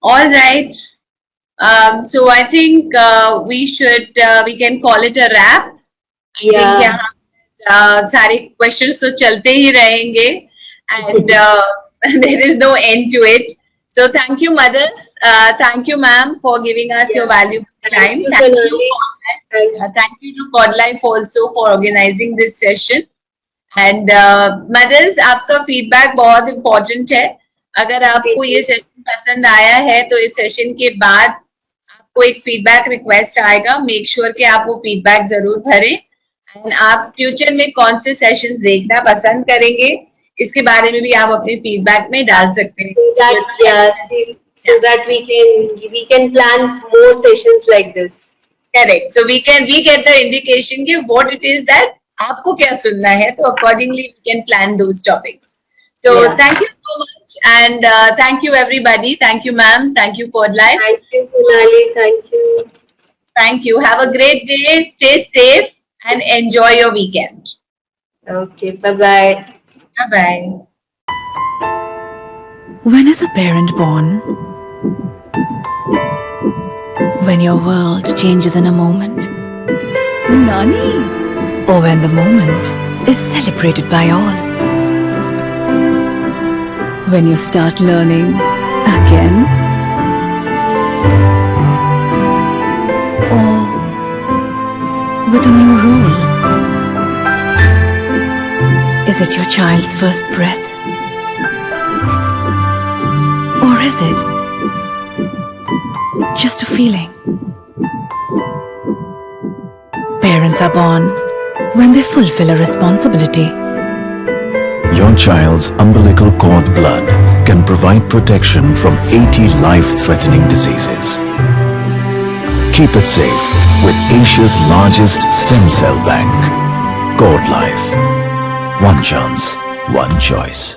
All right. So I think we can call it a wrap. I think यहाँ सारे questions तो चलते ही रहेंगे, and there is no end to it. So thank you, mothers. Thank you, ma'am, for giving us your valuable time. Thank you to Pod Life also for organizing this session. And mothers, आपका feedback बहुत important है. अगर आपको ये session पसंद आया है तो इस सेशन के बाद आपको एक फीडबैक रिक्वेस्ट आएगा. मेक श्योर कि आप वो फीडबैक जरूर भरें, एंड आप फ्यूचर में कौन से सेशंस देखना पसंद करेंगे इसके बारे में भी आप अपने फीडबैक में डाल सकते हैं. So that we can plan more sessions like this. Correct. So we get the indication कि what it is that आपको क्या सुनना है, तो accordingly we can plan those topics. So thank you so much, and thank you everybody. Thank you, ma'am. Thank you, Pod Life. Thank you, Sonali. Thank you. Thank you. Have a great day. Stay safe and enjoy your weekend. Okay. Bye-bye. Bye-bye. When is a parent born? When your world changes in a moment. Nani? Or when the moment is celebrated by all. When you start learning again. Or with a new role. Is it your child's first breath? Or is it just a feeling? Parents are born when they fulfill a responsibility. Your child's umbilical cord blood can provide protection from 80 life-threatening diseases. Keep it safe with Asia's largest stem cell bank. Cord Life. One chance, one choice.